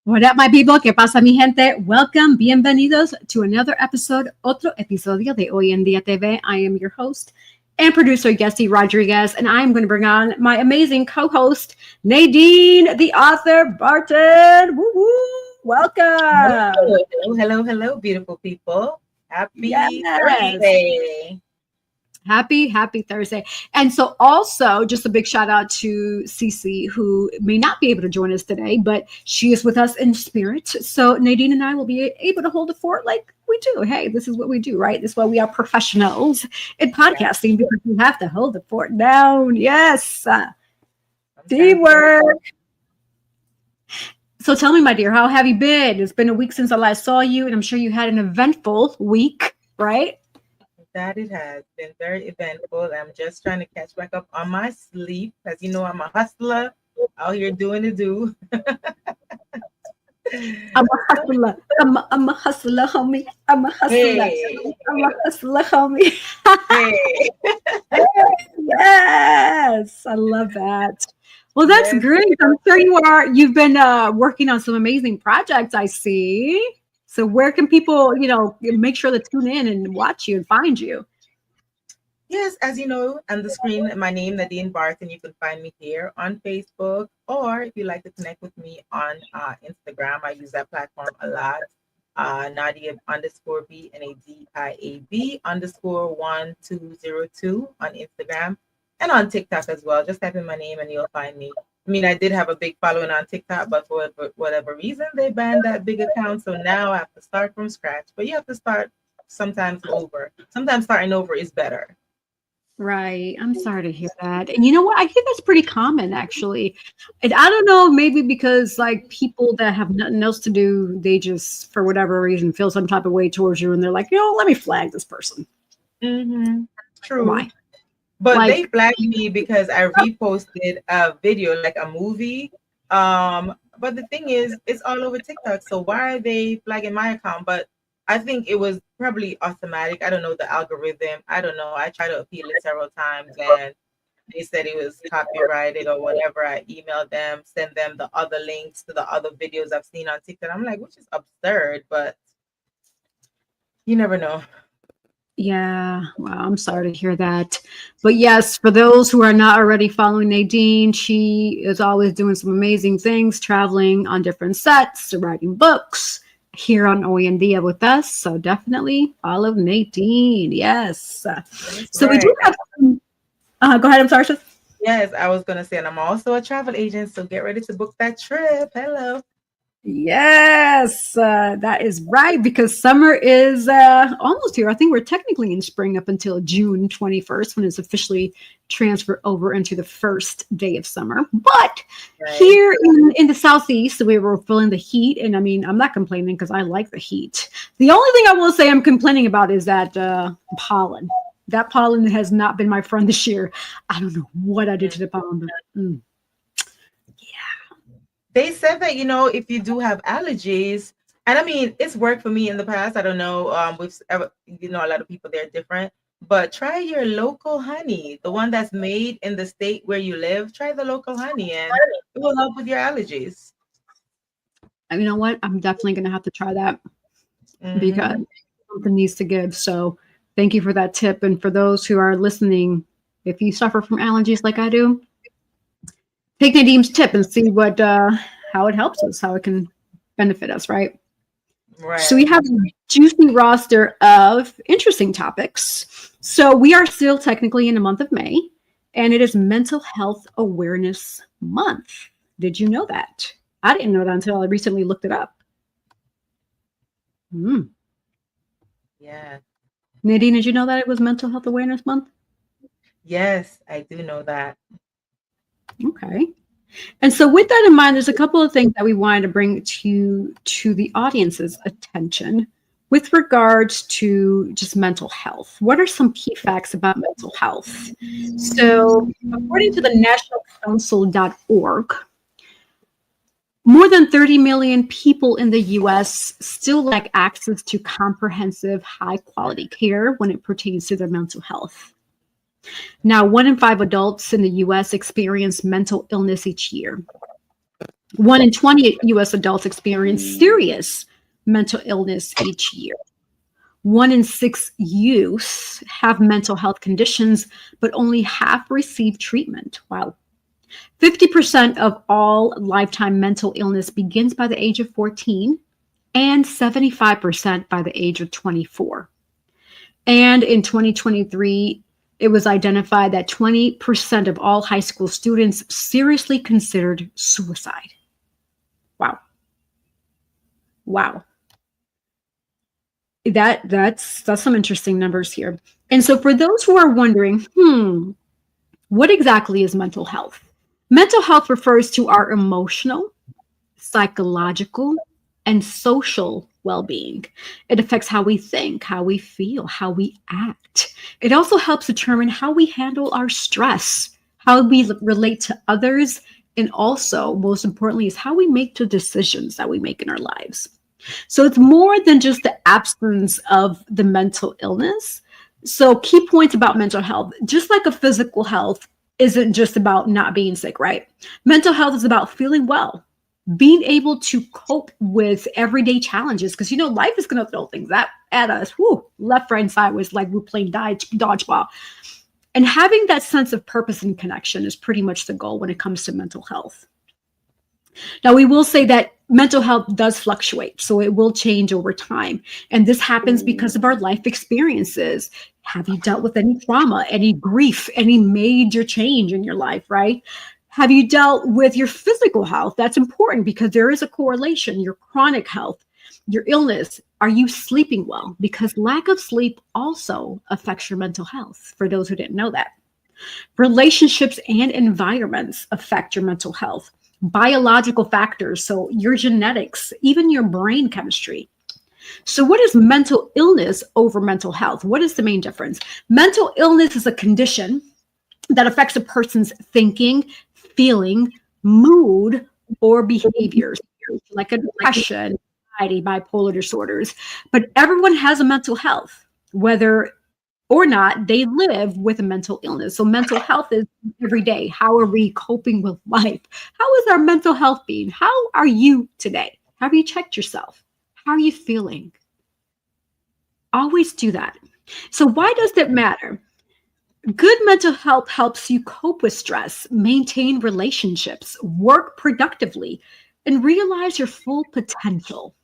What up, my people? ¿Qué pasa, mi gente? Welcome, bienvenidos to another episode, otro episodio de Hoy en Día TV. I am your host and producer, Yesse Rodriguez, and I'm going to bring on my amazing co-host, Nadine, the author, Barton. Woo-woo! Welcome. Hello, beautiful people. Happy Thursday. Happy Thursday. And so also just a big shout out to Cece, who may not be able to join us today, but she is with us in spirit. So Nadine and I will be able to hold the fort like we do. Hey, this is what we do, right? This is why we are professionals in podcasting, because we have to hold the fort down. Yes. Teamwork. So tell me, my dear, how have you been? It's been a week since I last saw you, and I'm sure you had an eventful week, right? That it has been very eventful. I'm just trying to catch back up on my sleep. As you know, I'm a hustler out here doing the do. I'm a hustler. I'm a hustler, homie. I'm a hustler. Hey. I'm a hustler, homie. Hey. Yes, I love that. Well, that's great. I'm sure you've been working on some amazing projects, I see. So where can people, make sure to tune in and watch you and find you? Yes, as you know, on the screen, my name, Nadean Barton. You can find me here on Facebook, or if you like to connect with me on Instagram, I use that platform a lot. Nadia_B, NADIAB_1202 on Instagram and on TikTok as well. Just type in my name and you'll find me. I mean, I did have a big following on TikTok, but for whatever reason, they banned that big account. So now I have to start from scratch. But you have to start sometimes over. Sometimes starting over is better. Right. I'm sorry to hear that. And you know what? I think that's pretty common, actually. And I don't know, maybe because like people that have nothing else to do, they just, for whatever reason, feel some type of way towards you. And they're like, let me flag this person. Mm-hmm. True. Why? But they flagged me because I reposted a video, like a movie. But the thing is, it's all over TikTok. So why are they flagging my account? But I think it was probably automatic. I don't know the algorithm. I don't know. I tried to appeal it several times and they said it was copyrighted or whatever. I emailed them, sent them the other links to the other videos I've seen on TikTok. I'm like, which is absurd, but you never know. Yeah, well, I'm sorry to hear that. But yes, for those who are not already following Nadine, she is always doing some amazing things, traveling on different sets, writing books here on Hoy en Día with us. So definitely follow Nadine. Yes. So we do have some, go ahead. I'm sorry, sis. Yes, I was going to say, and I'm also a travel agent. So get ready to book that trip. Hello. Yes, that is right, because summer is almost here. I think we're technically in spring up until June 21st when it's officially transferred over into the first day of summer. But here in the Southeast, we were feeling the heat. And I mean, I'm not complaining because I like the heat. The only thing I will say I'm complaining about is that pollen. That pollen has not been my friend this year. I don't know what I did to the pollen, but they said that, if you do have allergies, and I mean, it's worked for me in the past. I don't know. A lot of people, they're different, but try your local honey, the one that's made in the state where you live. Try the local honey and it will help with your allergies. You know what? I'm definitely going to have to try that because something needs to give. So thank you for that tip. And for those who are listening, if you suffer from allergies like I do, take Nadine's tip and see what how it helps us, how it can benefit us, right? Right. So we have a juicy roster of interesting topics. So we are still technically in the month of May, and it is Mental Health Awareness Month. Did you know that? I didn't know that until I recently looked it up. Yeah. Nadine, did you know that it was Mental Health Awareness Month? Yes, I do know that. Okay. And so with that in mind, there's a couple of things that we wanted to bring to the audience's attention with regards to just mental health. What are some key facts about mental health? So according to the nationalcouncil.org, more than 30 million people in the U.S. still lack access to comprehensive, high-quality care when it pertains to their mental health. Now, 1 in 5 adults in the U.S. experience mental illness each year. 1 in 20 US adults experience serious mental illness each year. 1 in 6 youths have mental health conditions, but only half receive treatment. Wow. 50% of all lifetime mental illness begins by the age of 14 and 75% by the age of 24. And in 2023, it was identified that 20% of all high school students seriously considered suicide. Wow. Wow. That's some interesting numbers here. And so for those who are wondering, what exactly is mental health? Mental health refers to our emotional, psychological, and social well-being. It affects how we think, how we feel, how we act. It also helps determine how we handle our stress, how we relate to others, and also, most importantly, is how we make the decisions that we make in our lives. So it's more than just the absence of the mental illness. So key points about mental health, just like a physical health isn't just about not being sick, right? Mental health is about feeling well, being able to cope with everyday challenges, because life is going to throw things at us, left, right, and sideways, like we're playing dodgeball. And having that sense of purpose and connection is pretty much the goal when it comes to mental health. Now, we will say that mental health does fluctuate, so it will change over time. And this happens because of our life experiences. Have you dealt with any trauma, any grief, any major change in your life, right? Have you dealt with your physical health? That's important because there is a correlation. Your chronic health, your illness. Are you sleeping well? Because lack of sleep also affects your mental health, for those who didn't know that. Relationships and environments affect your mental health. Biological factors, so your genetics, even your brain chemistry. So what is mental illness over mental health? What is the main difference? Mental illness is a condition that affects a person's thinking, feeling, mood, or behaviors, like depression, anxiety, bipolar disorders. But everyone has a mental health, whether or not they live with a mental illness. So mental health is every day. How are we coping with life? How is our mental health being? How are you today? Have you checked yourself? How are you feeling? Always do that. So why does that matter? Good mental health helps you cope with stress, maintain relationships, work productively, and realize your full potential.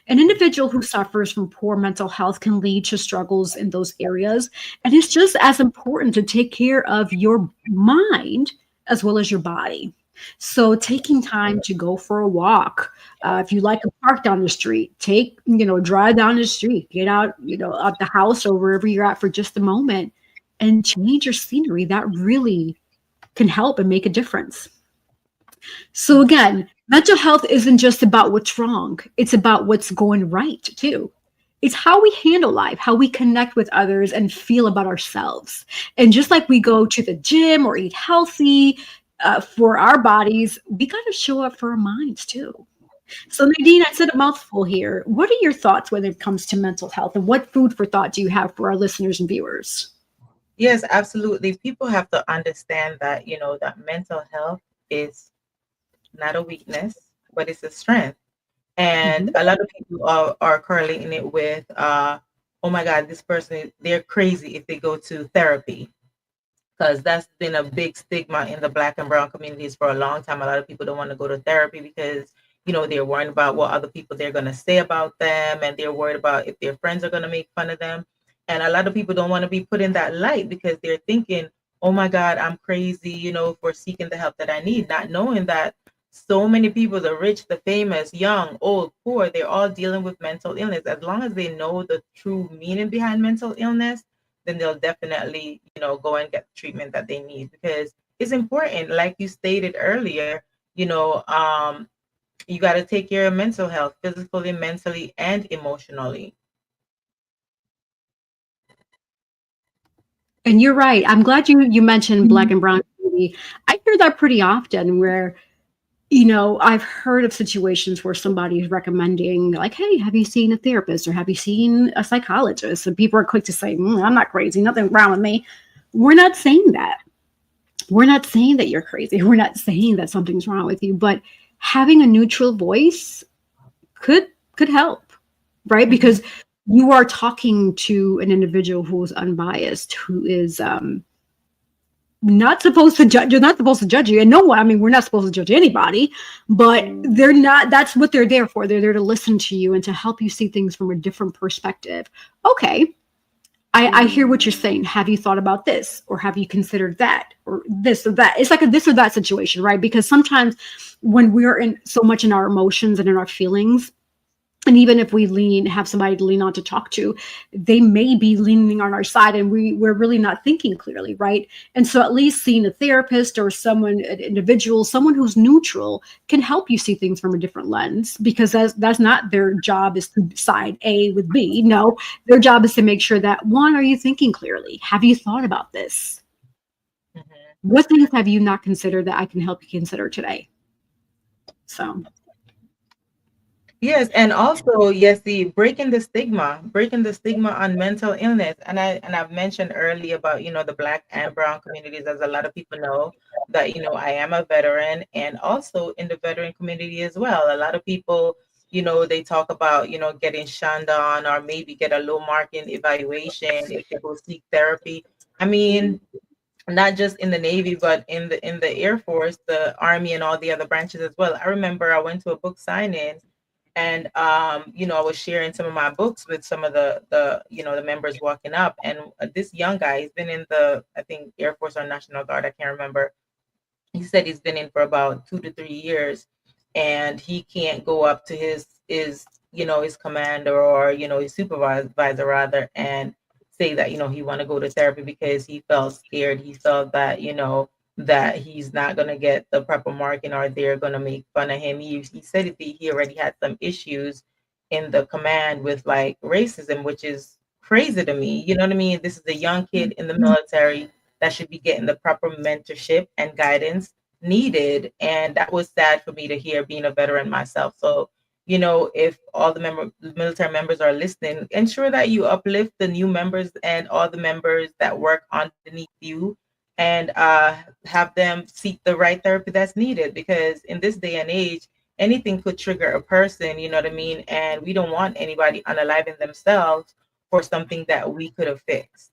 An individual who suffers from poor mental health can lead to struggles in those areas. And it's just as important to take care of your mind as well as your body. So taking time to go for a walk, if you like a park down the street, drive down the street, get out, out the house or wherever you're at for just a moment and change your scenery. That really can help and make a difference. So again, mental health isn't just about what's wrong. It's about what's going right too. It's how we handle life, how we connect with others and feel about ourselves. And just like we go to the gym or eat healthy for our bodies, we got to show up for our minds too. So Nadine, I said a mouthful here. What are your thoughts when it comes to mental health, and what food for thought do you have for our listeners and viewers? Yes, absolutely. People have to understand that, that mental health is not a weakness, but it's a strength. And a lot of people are correlating it with, oh my God, this person, they're crazy if they go to therapy. Because that's been a big stigma in the Black and brown communities for a long time. A lot of people don't want to go to therapy because, they're worried about what other people they're going to say about them. And they're worried about if their friends are going to make fun of them. And a lot of people don't want to be put in that light because they're thinking, oh my God, I'm crazy, for seeking the help that I need, not knowing that so many people, the rich, the famous, young, old, poor, they're all dealing with mental illness. As long as they know the true meaning behind mental illness, then they'll definitely, go and get the treatment that they need, because it's important. Like you stated earlier, you got to take care of mental health, physically, mentally, and emotionally. And you're right. I'm glad you mentioned Black and brown community. I hear that pretty often where, I've heard of situations where somebody is recommending, like, hey, have you seen a therapist or have you seen a psychologist? And people are quick to say, I'm not crazy, nothing wrong with me. We're not saying that. We're not saying that you're crazy. We're not saying that something's wrong with you. But having a neutral voice could could help, right? Mhm. Because you are talking to an individual who is unbiased, who is not supposed to judge. You're not supposed to judge you, and no one. I mean, we're not supposed to judge anybody, but they're not. That's what they're there for. They're there to listen to you and to help you see things from a different perspective. Okay, I hear what you're saying. Have you thought about this, or have you considered that, or this or that? It's like a this or that situation, right? Because sometimes when we're in so much in our emotions and in our feelings, and even if we have somebody to lean on to talk to, they may be leaning on our side, and we're really not thinking clearly, right? And so at least seeing a therapist or someone, an individual, someone who's neutral, can help you see things from a different lens, because that's not their job is to side A with B. No, their job is to make sure that, one, are you thinking clearly? Have you thought about this? Mhm. What things have you not considered that I can help you consider today? So Yes, and also, yes, the breaking the stigma on mental illness. I've mentioned earlier about, the Black and Brown communities, as a lot of people know that, I am a veteran, and also in the veteran community as well. A lot of people, they talk about, getting shunned on, or maybe get a low mark in evaluation if they go seek therapy. I mean, not just in the Navy, but in the Air Force, the Army, and all the other branches as well. I remember I went to a book signing, and I was sharing some of my books with some of the members walking up, and this young guy, he's been in the, I think, Air Force or National Guard, I can't remember. He said he's been in for about 2 to 3 years, and he can't go up to his commander, or his supervisor rather, and say that he want to go to therapy, because he felt scared. He felt that that he's not going to get the proper marking, or they're going to make fun of him. He said that he already had some issues in the command with like racism, which is crazy to me. You know what I mean? This is a young kid in the military that should be getting the proper mentorship and guidance needed. And that was sad for me to hear, being a veteran myself. So, if all the military members are listening, ensure that you uplift the new members and all the members that work underneath you, and have them seek the right therapy that's needed. Because in this day and age, anything could trigger a person, you know what I mean? And we don't want anybody unaliving themselves for something that we could have fixed.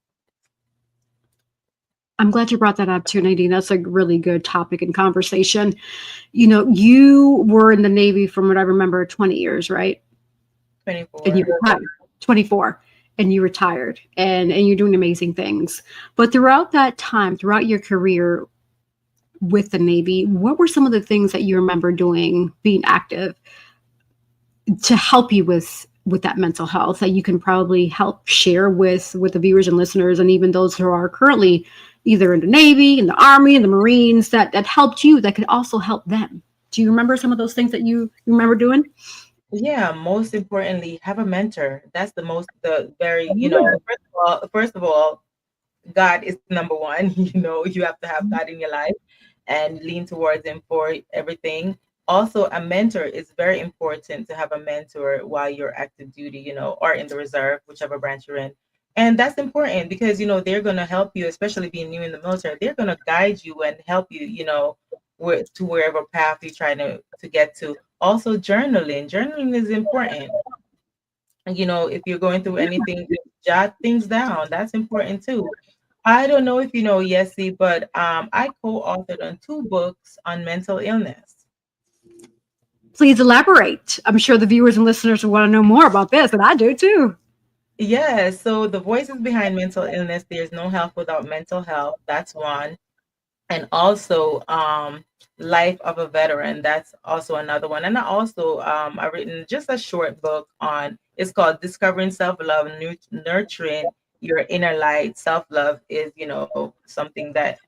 I'm glad you brought that up too, Nadine. That's a really good topic and conversation. You were in the Navy, from what I remember, 20 years, right? And you 24. retired. 24. And you retired, and you're doing amazing things. But throughout that time, throughout your career with the Navy, what were some of the things that you remember doing, being active, to help you with that mental health, that you can probably help share with the viewers and listeners, and even those who are currently either in the Navy, in the Army, in the Marines, that helped you, that could also help them? Do you remember some of those things that you remember doing? Yeah, most importantly, have a mentor. That's the very, first of all, God is number one. You have to have God in your life and lean towards Him for everything. Also, a mentor is very important, to have a mentor while you're active duty, or in the reserve, whichever branch you're in. And that's important because, they're going to help you, especially being new in the military. They're going to guide you and help you, to wherever path you're trying to get to. Also, journaling is important. If you're going through anything, just jot things down. That's important too. I don't know if you know Yesse, but I co-authored on 2 books on mental illness. Please elaborate. I'm sure the viewers and listeners will want to know more about this, and I do too. Yeah, so the voices behind mental illness, there's no health without mental health. That's one. And also Life of a Veteran. That's also another one. And I also I've written just a short book on, it's called Discovering Self-Love, Nurturing Your Inner Light. Self-love is, something that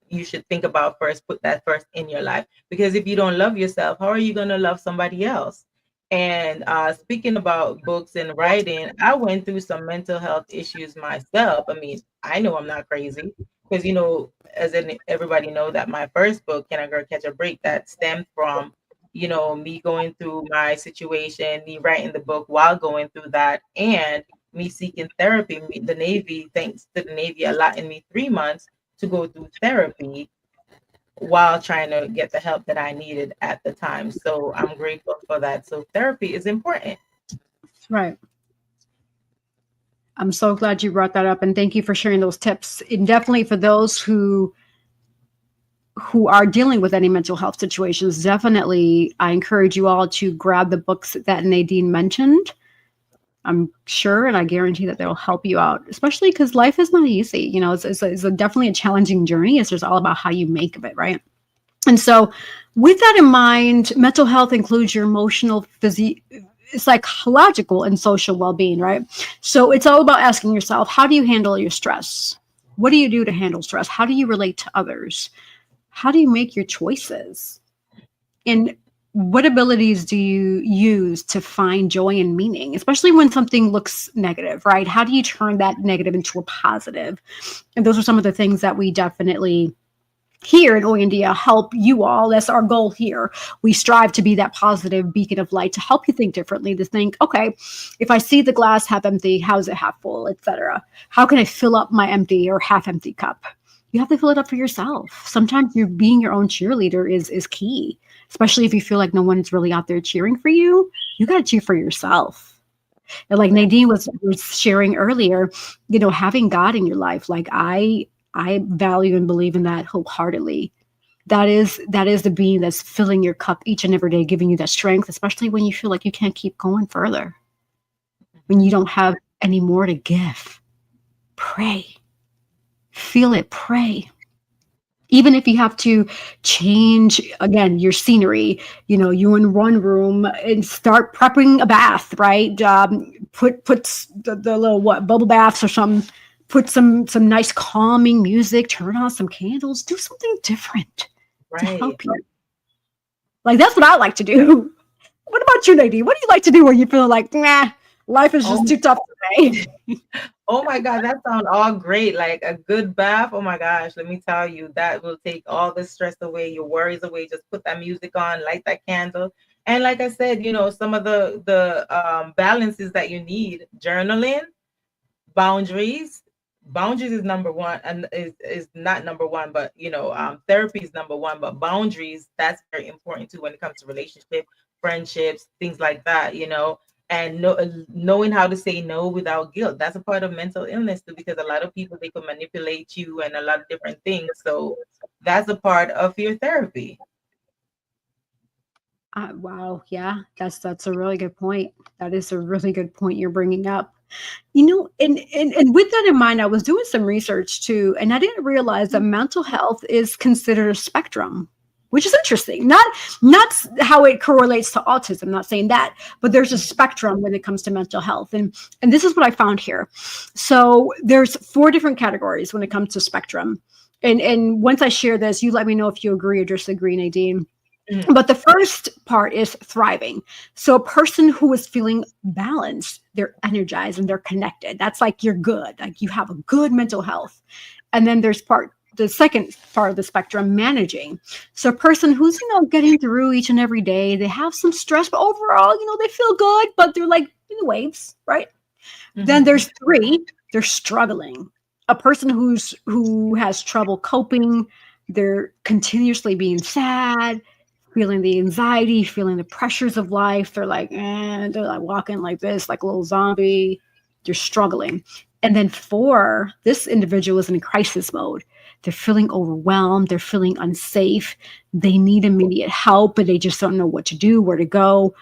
you should think about first. Put that first in your life, because if you don't love yourself, how are you going to love somebody else? And speaking about books and writing, I went through some mental health issues myself. I mean, I know I'm not crazy, because as in everybody know, that my first book, Can a Girl Catch a Break, that stemmed from me going through my situation, me writing the book while going through that, and me seeking therapy. The Navy, thanks to the Navy, allotting me 3 months to go through therapy. while trying to get the help that I needed at the time. So I'm grateful for that. So therapy is important. Right. I'm so glad you brought that up, and thank you for sharing those tips. And definitely for those who are dealing with any mental health situations, definitely I encourage you all to grab the books that Nadine mentioned. I'm sure and I guarantee that they'll help you out, especially because life is not easy. You know, it's definitely a challenging journey. It's just all about how you make of it, right? And so, with that in mind, mental health includes your emotional, psychological, and social well being, right? So, it's all about asking yourself, how do you handle your stress? What do you do to handle stress? How do you relate to others? How do you make your choices? And what abilities do you use to find joy and meaning, especially when something looks negative, right? How do you turn that negative into a positive? And those are some of the things that we definitely here in Oyandia help you all. That's our goal here. We strive to be that positive beacon of light to help you think differently, to think, okay, if I see the glass half empty, how is it half full, etc. How can I fill up my empty or half empty cup? You have to fill it up for yourself. Sometimes you're being your own cheerleader is key, especially if you feel like no one's really out there cheering for you. You got to cheer for yourself. And like Nadine was sharing earlier, you know, having God in your life, like I value and believe in that wholeheartedly. That is the being that's filling your cup each and every day, giving you that strength, especially when you feel like you can't keep going further, when you don't have any more to give. Pray. Feel it, pray. Even if you have to change again your scenery, you know, you in one room and start prepping a bath, right? Put the little bubble baths or something. Put some nice calming music. Turn on some candles. Do something different to Right. help you. Like that's what I like to do. What about you, Nadine? What do you like to do when you feel like, nah, life is just Oh, too tough today? oh my God, that sounds all great. Like a good bath. Oh my gosh, let me tell you, that will take all the stress away, your worries away. Just put that music on, light that candle. And like I said, you know, some of the balances that you need, journaling, boundaries. Boundaries is number one, and is not number one, but you know, therapy is number one, but boundaries, that's very important too when it comes to relationship, friendships, things like that, you know. And knowing how to say no without guilt, that's a part of mental illness too, because a lot of people, they can manipulate you and a lot of different things. So that's a part of your therapy. Wow, yeah, that's a really good point. That is a really good point you're bringing up. You know, and with that in mind, I was doing some research too, and I didn't realize that mental health is considered a spectrum, which is interesting. Not how it correlates to autism. Not saying that, but there's a spectrum when it comes to mental health, and this is what I found here. So there's 4 different categories when it comes to spectrum, and once I share this, you let me know if you agree or disagree, Nadine. Mhm. But the first part is thriving. So a person who is feeling balanced, they're energized and they're connected. That's like you're good. Like you have a good mental health. And then there's the second part of the spectrum, managing. So a person who's, you know, getting through each and every day, they have some stress, but overall, you know, they feel good, but they're like in the waves, right? Then Mhm. there's 3, they're struggling. A person who has trouble coping, they're continuously being sad, feeling the anxiety, feeling the pressures of life. They're like walking like this, like a little zombie. They're struggling. And then 4, this individual is in crisis mode. They're feeling overwhelmed. They're feeling unsafe. They need immediate help, but they just don't know what to do, where to go.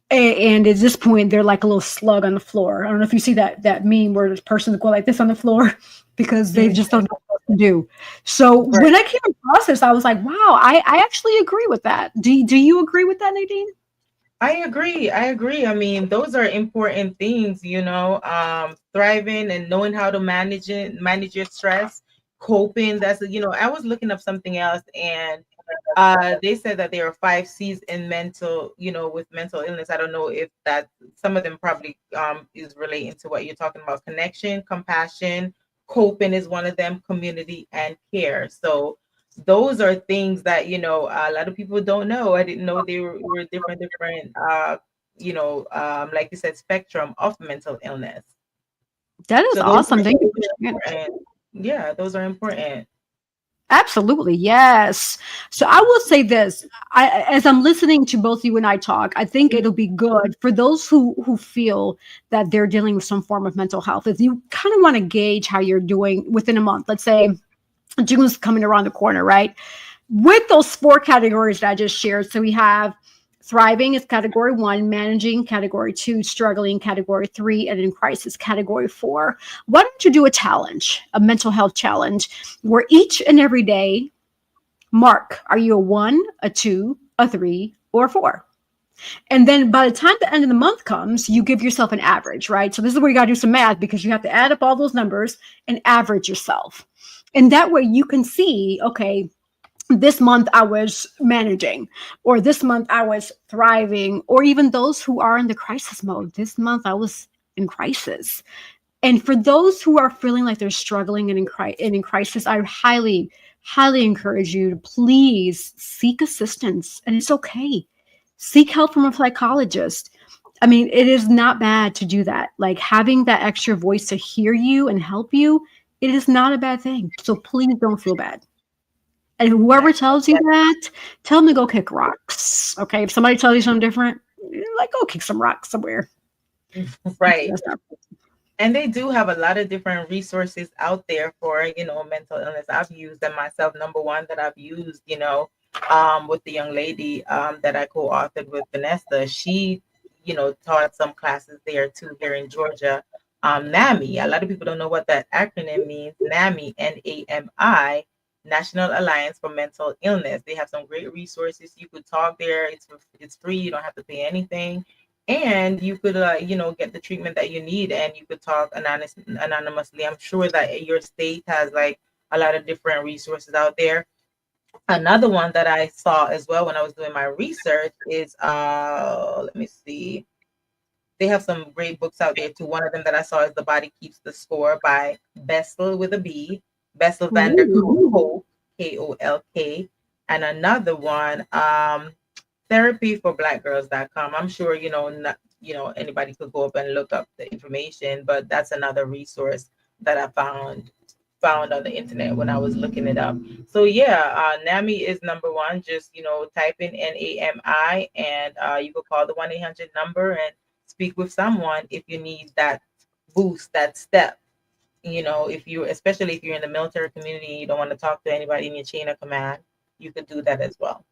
And at this point, they're like a little slug on the floor. I don't know if you see that meme where this person go like this on the floor because they Mhm. just don't know what to do. So Right. when I came across this, I was like, wow, I actually agree with that. Do you agree with that, Nadine? I agree. I agree. I mean, those are important things, you know, thriving and knowing how to manage your stress, coping. That's, you know, I was looking up something else, and they said that there are 5 C's in mental, you know, with mental illness. I don't know if that, some of them probably is relating to what you're talking about. Connection, compassion, coping is one of them, community, and care. So those are things that, you know, a lot of people don't know. I didn't know they were different you know, like you said, spectrum of mental illness. That is So those awesome. Thank you for are sharing. important. Yeah, those are important. Absolutely, yes. So I will say this: as I'm listening to both you and I talk, I think it'll be good for those who feel that they're dealing with some form of mental health. If you kind of want to gauge how you're doing within a month, let's say June's coming around the corner, right? With those four categories that I just shared, so we have thriving is category one, managing category two, struggling category three, and in crisis category four. Why don't you do a challenge, a mental health challenge, where each and every day mark, are you a one, a two, a three, or a four? And then by the time the end of the month comes, you give yourself an average, right? So this is where you got to do some math, because you have to add up all those numbers and average yourself. And that way you can see, okay, this month I was managing, or this month I was thriving, or even those who are in the crisis mode. This month I was in crisis. And for those who are feeling like they're struggling and in crisis, I highly, highly encourage you to please seek assistance. And it's okay. Seek help from a psychologist. I mean, it is not bad to do that. Like, having that extra voice to hear you and help you, it is not a bad thing. So please don't feel bad. And whoever tells you that, tell them to go kick rocks. Okay. If somebody tells you something different, like, go kick some rocks somewhere. Right. And they do have a lot of different resources out there for, mental illness. I've used them myself. Number one that I've used, with the young lady that I co-authored with Vanessa, she, taught some classes there too, here in Georgia. NAMI, a lot of people don't know what that acronym means. NAMI, NAMI, National Alliance for Mental Illness. They have some great resources. You could talk there. It's free. You don't have to pay anything. And you could, get the treatment that you need, and you could talk anonymously. I'm sure that your state has like a lot of different resources out there. Another one that I saw as well when I was doing my research is, let me see. They have some great books out there too. One of them that I saw is The Body Keeps the Score by Bessel with a B, Bessel van der Kolk, Kolk. And another one, therapyforblackgirls.com. I'm sure, anybody could go up and look up the information, but that's another resource that I found on the internet when I was looking it up. So yeah, NAMI is number one. Just, type in NAMI, and you could call the 1-800 number and speak with someone if you need that boost, that step. Especially if you're in the military community and you don't want to talk to anybody in your chain of command, you could do that as well.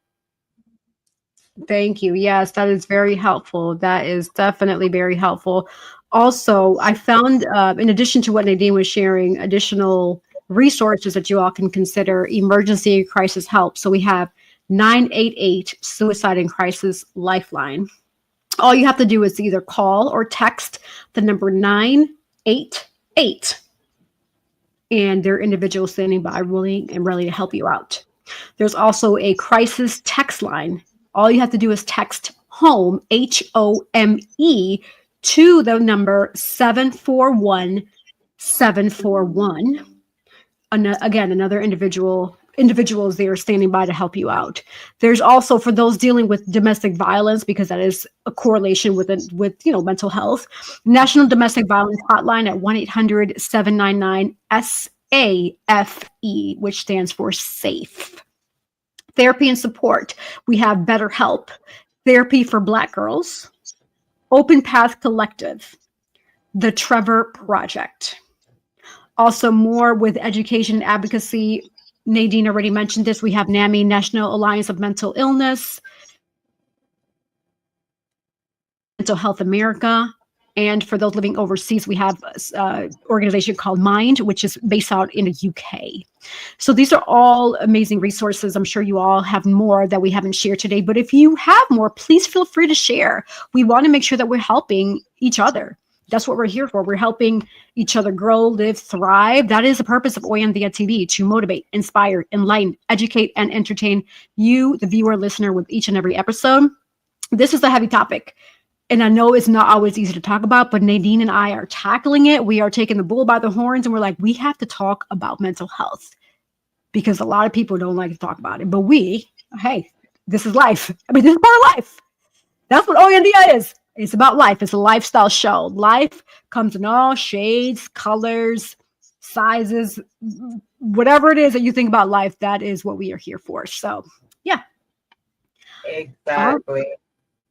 Thank you. Yes, that is very helpful. That is definitely very helpful. Also, I found, in addition to what Nadine was sharing, additional resources that you all can consider: emergency crisis help. So we have 988 Suicide and Crisis Lifeline. All you have to do is either call or text the number 988, and there are individuals standing by willing and ready to help you out. There's also a crisis text line. All you have to do is text HOME, HOME, to the number 741-741. Again, another individuals there standing by to help you out. There's also, for those dealing with domestic violence, because that is a correlation with mental health, National Domestic Violence Hotline at 1-800-799-SAFE, which stands for SAFE. Therapy and support. We have BetterHelp, Therapy for Black Girls, Open Path Collective, The Trevor Project. Also, more with education and advocacy. Nadine already mentioned this. We have NAMI, National Alliance of Mental Illness, Mental Health America. And for those living overseas, we have an organization called Mind, which is based out in the UK. So these are all amazing resources. I'm sure you all have more that we haven't shared today. But if you have more, please feel free to share. We want to make sure that we're helping each other. That's what we're here for. We're helping each other grow, live, thrive. That is the purpose of Oyandia TV, to motivate, inspire, enlighten, educate, and entertain you, the viewer, listener, with each and every episode. This is a heavy topic, and I know it's not always easy to talk about, but Nadine and I are tackling it. We are taking the bull by the horns, and we're like, we have to talk about mental health, because a lot of people don't like to talk about it. But hey, this is life. I mean, this is part of life. That's what Oyandia is. It's about life. It's a lifestyle show. Life comes in all shades, colors, sizes, whatever it is that you think about life, that is what we are here for. So, yeah. Exactly.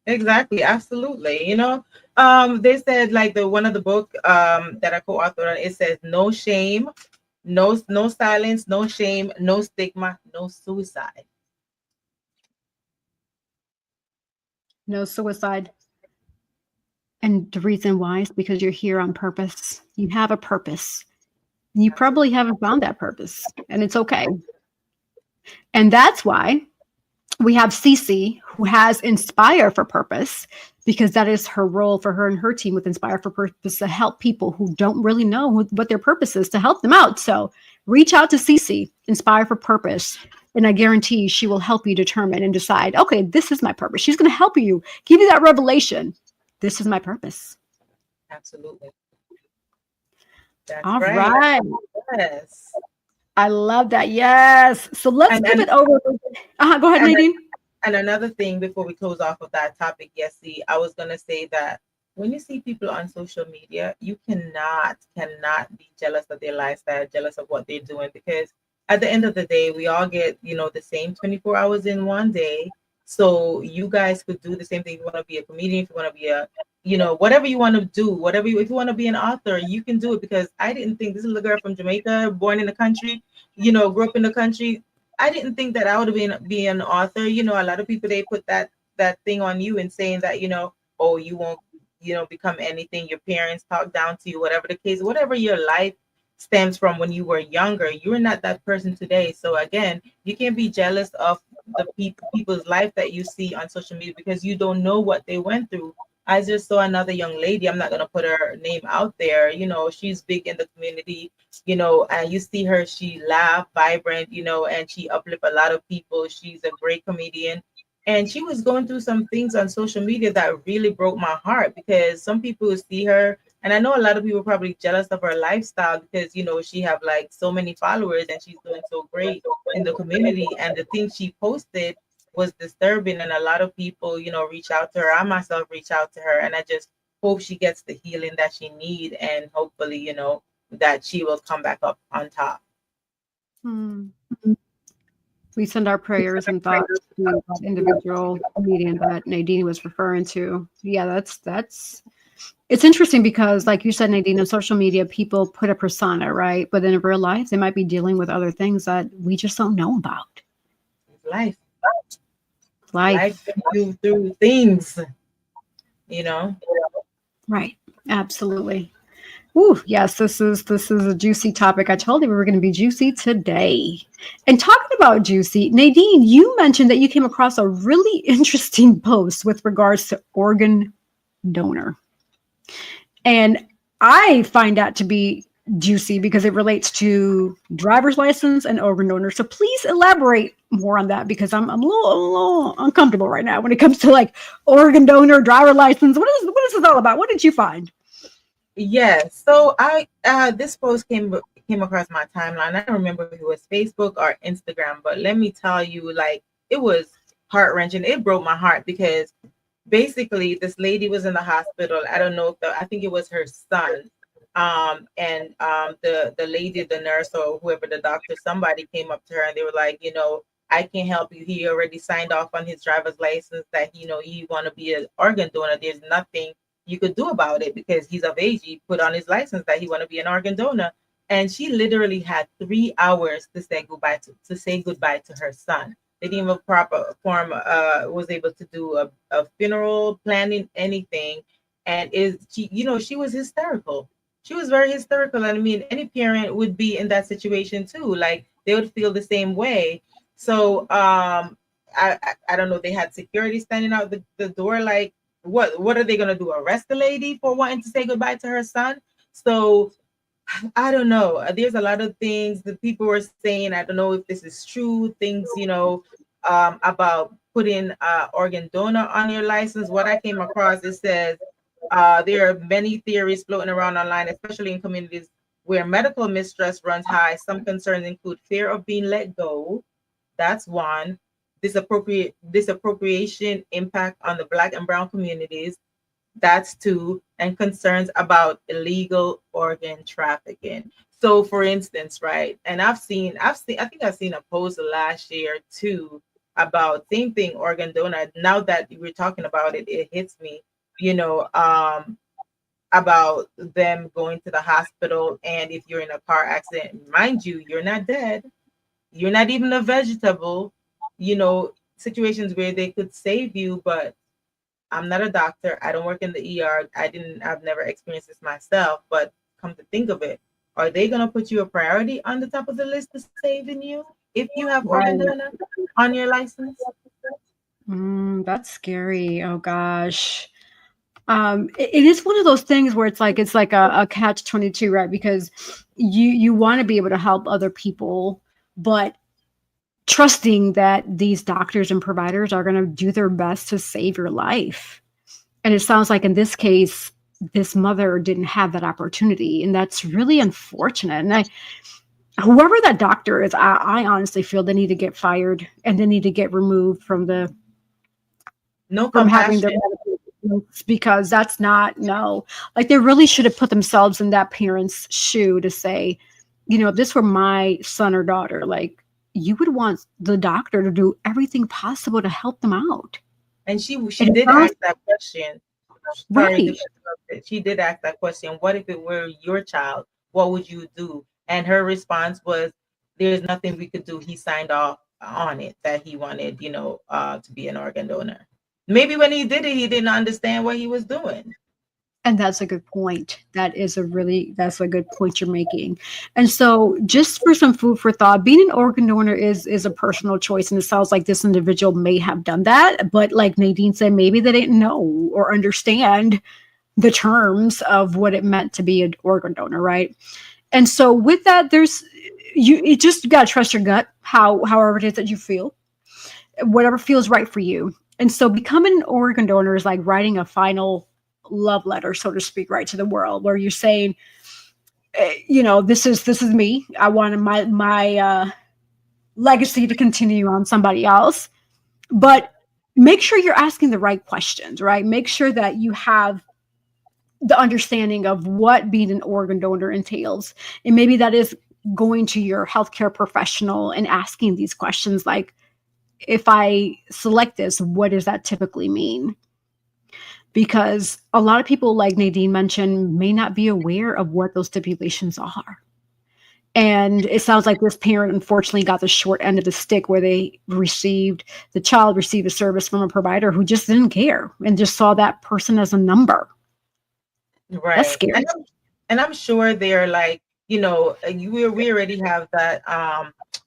Exactly, absolutely. They said like the one of the book that I co-authored on, it says no shame, no silence, no shame, no stigma, no suicide. No suicide. And the reason why is because you're here on purpose. You have a purpose. You probably haven't found that purpose, and it's okay. And that's why we have Cece, who has Inspire for Purpose, because that is her role for her and her team with Inspire for Purpose, to help people who don't really know what their purpose is, to help them out. So reach out to Cece, Inspire for Purpose, and I guarantee she will help you determine and decide, okay, this is my purpose. She's going to help you, give you that revelation. This is my purpose. Absolutely. That's All right. right. Yes. I love that. Yes. So let's give it over. Go ahead, Nadine. And another thing before we close off of that topic, Yesse, I was gonna say that when you see people on social media, you cannot be jealous of their lifestyle, jealous of what they're doing, because at the end of the day, we all get, the same 24 hours in one day. So you guys could do the same thing. If you want to be a comedian, if you want to be whatever you want to do, if you want to be an author, you can do it. Because I didn't think, this is a girl from Jamaica, born in the country, grew up in the country. I didn't think that I would be an author. A lot of people, they put that thing on you and saying that, oh, you won't, become anything. Your parents talk down to you, whatever the case, whatever your life stems from when you were younger, you're not that person today. So again, you can't be jealous of the people's life that you see on social media, because you don't know what they went through. I just saw another young lady. I'm not going to put her name out there. She's big in the community, and you see her, she laugh, vibrant, and she uplift a lot of people. She's a great comedian. And she was going through some things on social media that really broke my heart, because some people see her, and I know a lot of people probably jealous of her lifestyle, because, she have like so many followers and she's doing so great in the community. And the things she posted was disturbing, and a lot of people, reach out to her. I myself reach out to her, and I just hope she gets the healing that she need, and hopefully, that she will come back up on top. We send our prayers and thoughts to that individual comedian that Nadine was referring to. Yeah, that's it's interesting, because like you said, Nadine, on social media, people put a persona, right? But in real life, they might be dealing with other things that we just don't know about. Life you through things, Right. Absolutely. Ooh, yes, this is a juicy topic. I told you we were going to be juicy today. And talking about juicy, Nadine, you mentioned that you came across a really interesting post with regards to organ donor. And I find that to be juicy because it relates to driver's license and organ donor. So please elaborate more on that, because I'm a little uncomfortable right now when it comes to like organ donor, driver license. What is this all about? What did you find? Yes. So I this post came across my timeline. I don't remember if it was Facebook or Instagram, but let me tell you, like, it was heart wrenching. It broke my heart, because basically this lady was in the hospital. I don't know if I think it was her son. And the lady, the nurse or whoever, the doctor, somebody came up to her and they were like, I can't help you. He already signed off on his driver's license that, he want to be an organ donor. There's nothing you could do about it, because he's of age. He put on his license that he want to be an organ donor. And she literally had 3 hours to say goodbye to her son. They didn't even proper form, was able to do a funeral planning, anything. And she was hysterical. She was very hysterical. And I mean, any parent would be in that situation too. Like, they would feel the same way. So I don't know. They had security standing out the door. Like, what are they gonna do? Arrest the lady for wanting to say goodbye to her son? So I don't know. There's a lot of things that people were saying. I don't know if this is true. Things, about putting organ donor on your license. What I came across, it says there are many theories floating around online, especially in communities where medical mistrust runs high. Some concerns include fear of being let go. That's one. Disappropriation impact on the Black and Brown communities. That's two. And concerns about illegal organ trafficking. So for instance, right, and I think I've seen a post last year too about same thing, organ donor. Now that we're talking about it, it hits me, you know, about them going to the hospital, and if you're in a car accident, mind you, you're not dead, you're not even a vegetable, situations where they could save you, but I'm not a doctor. I don't work in the ER. I've never experienced this myself, but come to think of it, are they going to put you a priority on the top of the list to saving you if you have organ Right. donor on your license? That's scary. Oh gosh. It is one of those things where it's like a catch 22, right? Because you want to be able to help other people, but trusting that these doctors and providers are going to do their best to save your life. And it sounds like in this case, this mother didn't have that opportunity, and that's really unfortunate. And whoever that doctor is, I honestly feel they need to get fired and they need to get removed from No having their compassion. medical, because that's not, no. Like, they really should have put themselves in that parent's shoe to say, if this were my son or daughter, like, you would want the doctor to do everything possible to help them out. And she And it did sounds ask that question. Sorry to right. interrupt it. She did ask that question. What if it were your child? What would you do? And her response was, "There's nothing we could do." He signed off on it that he wanted, to be an organ donor. Maybe when he did it, he didn't understand what he was doing. And that's a good point. That's a good point you're making. And so, just for some food for thought, being an organ donor is a personal choice. And it sounds like this individual may have done that. But like Nadine said, maybe they didn't know or understand the terms of what it meant to be an organ donor, right? And so with that, you just got to trust your gut, however it is that you feel, whatever feels right for you. And so becoming an organ donor is like writing a final love letter, so to speak, right to the world, where you're saying, this is me. I wanted my legacy to continue on somebody else, but make sure you're asking the right questions, right? Make sure that you have the understanding of what being an organ donor entails. And maybe that is going to your healthcare professional and asking these questions like, if I select this, what does that typically mean? Because a lot of people, like Nadine mentioned, may not be aware of what those stipulations are. And it sounds like this parent unfortunately got the short end of the stick, where the child received a service from a provider who just didn't care and just saw that person as a number. That's Right. scary. And I'm sure they're like, we already have that,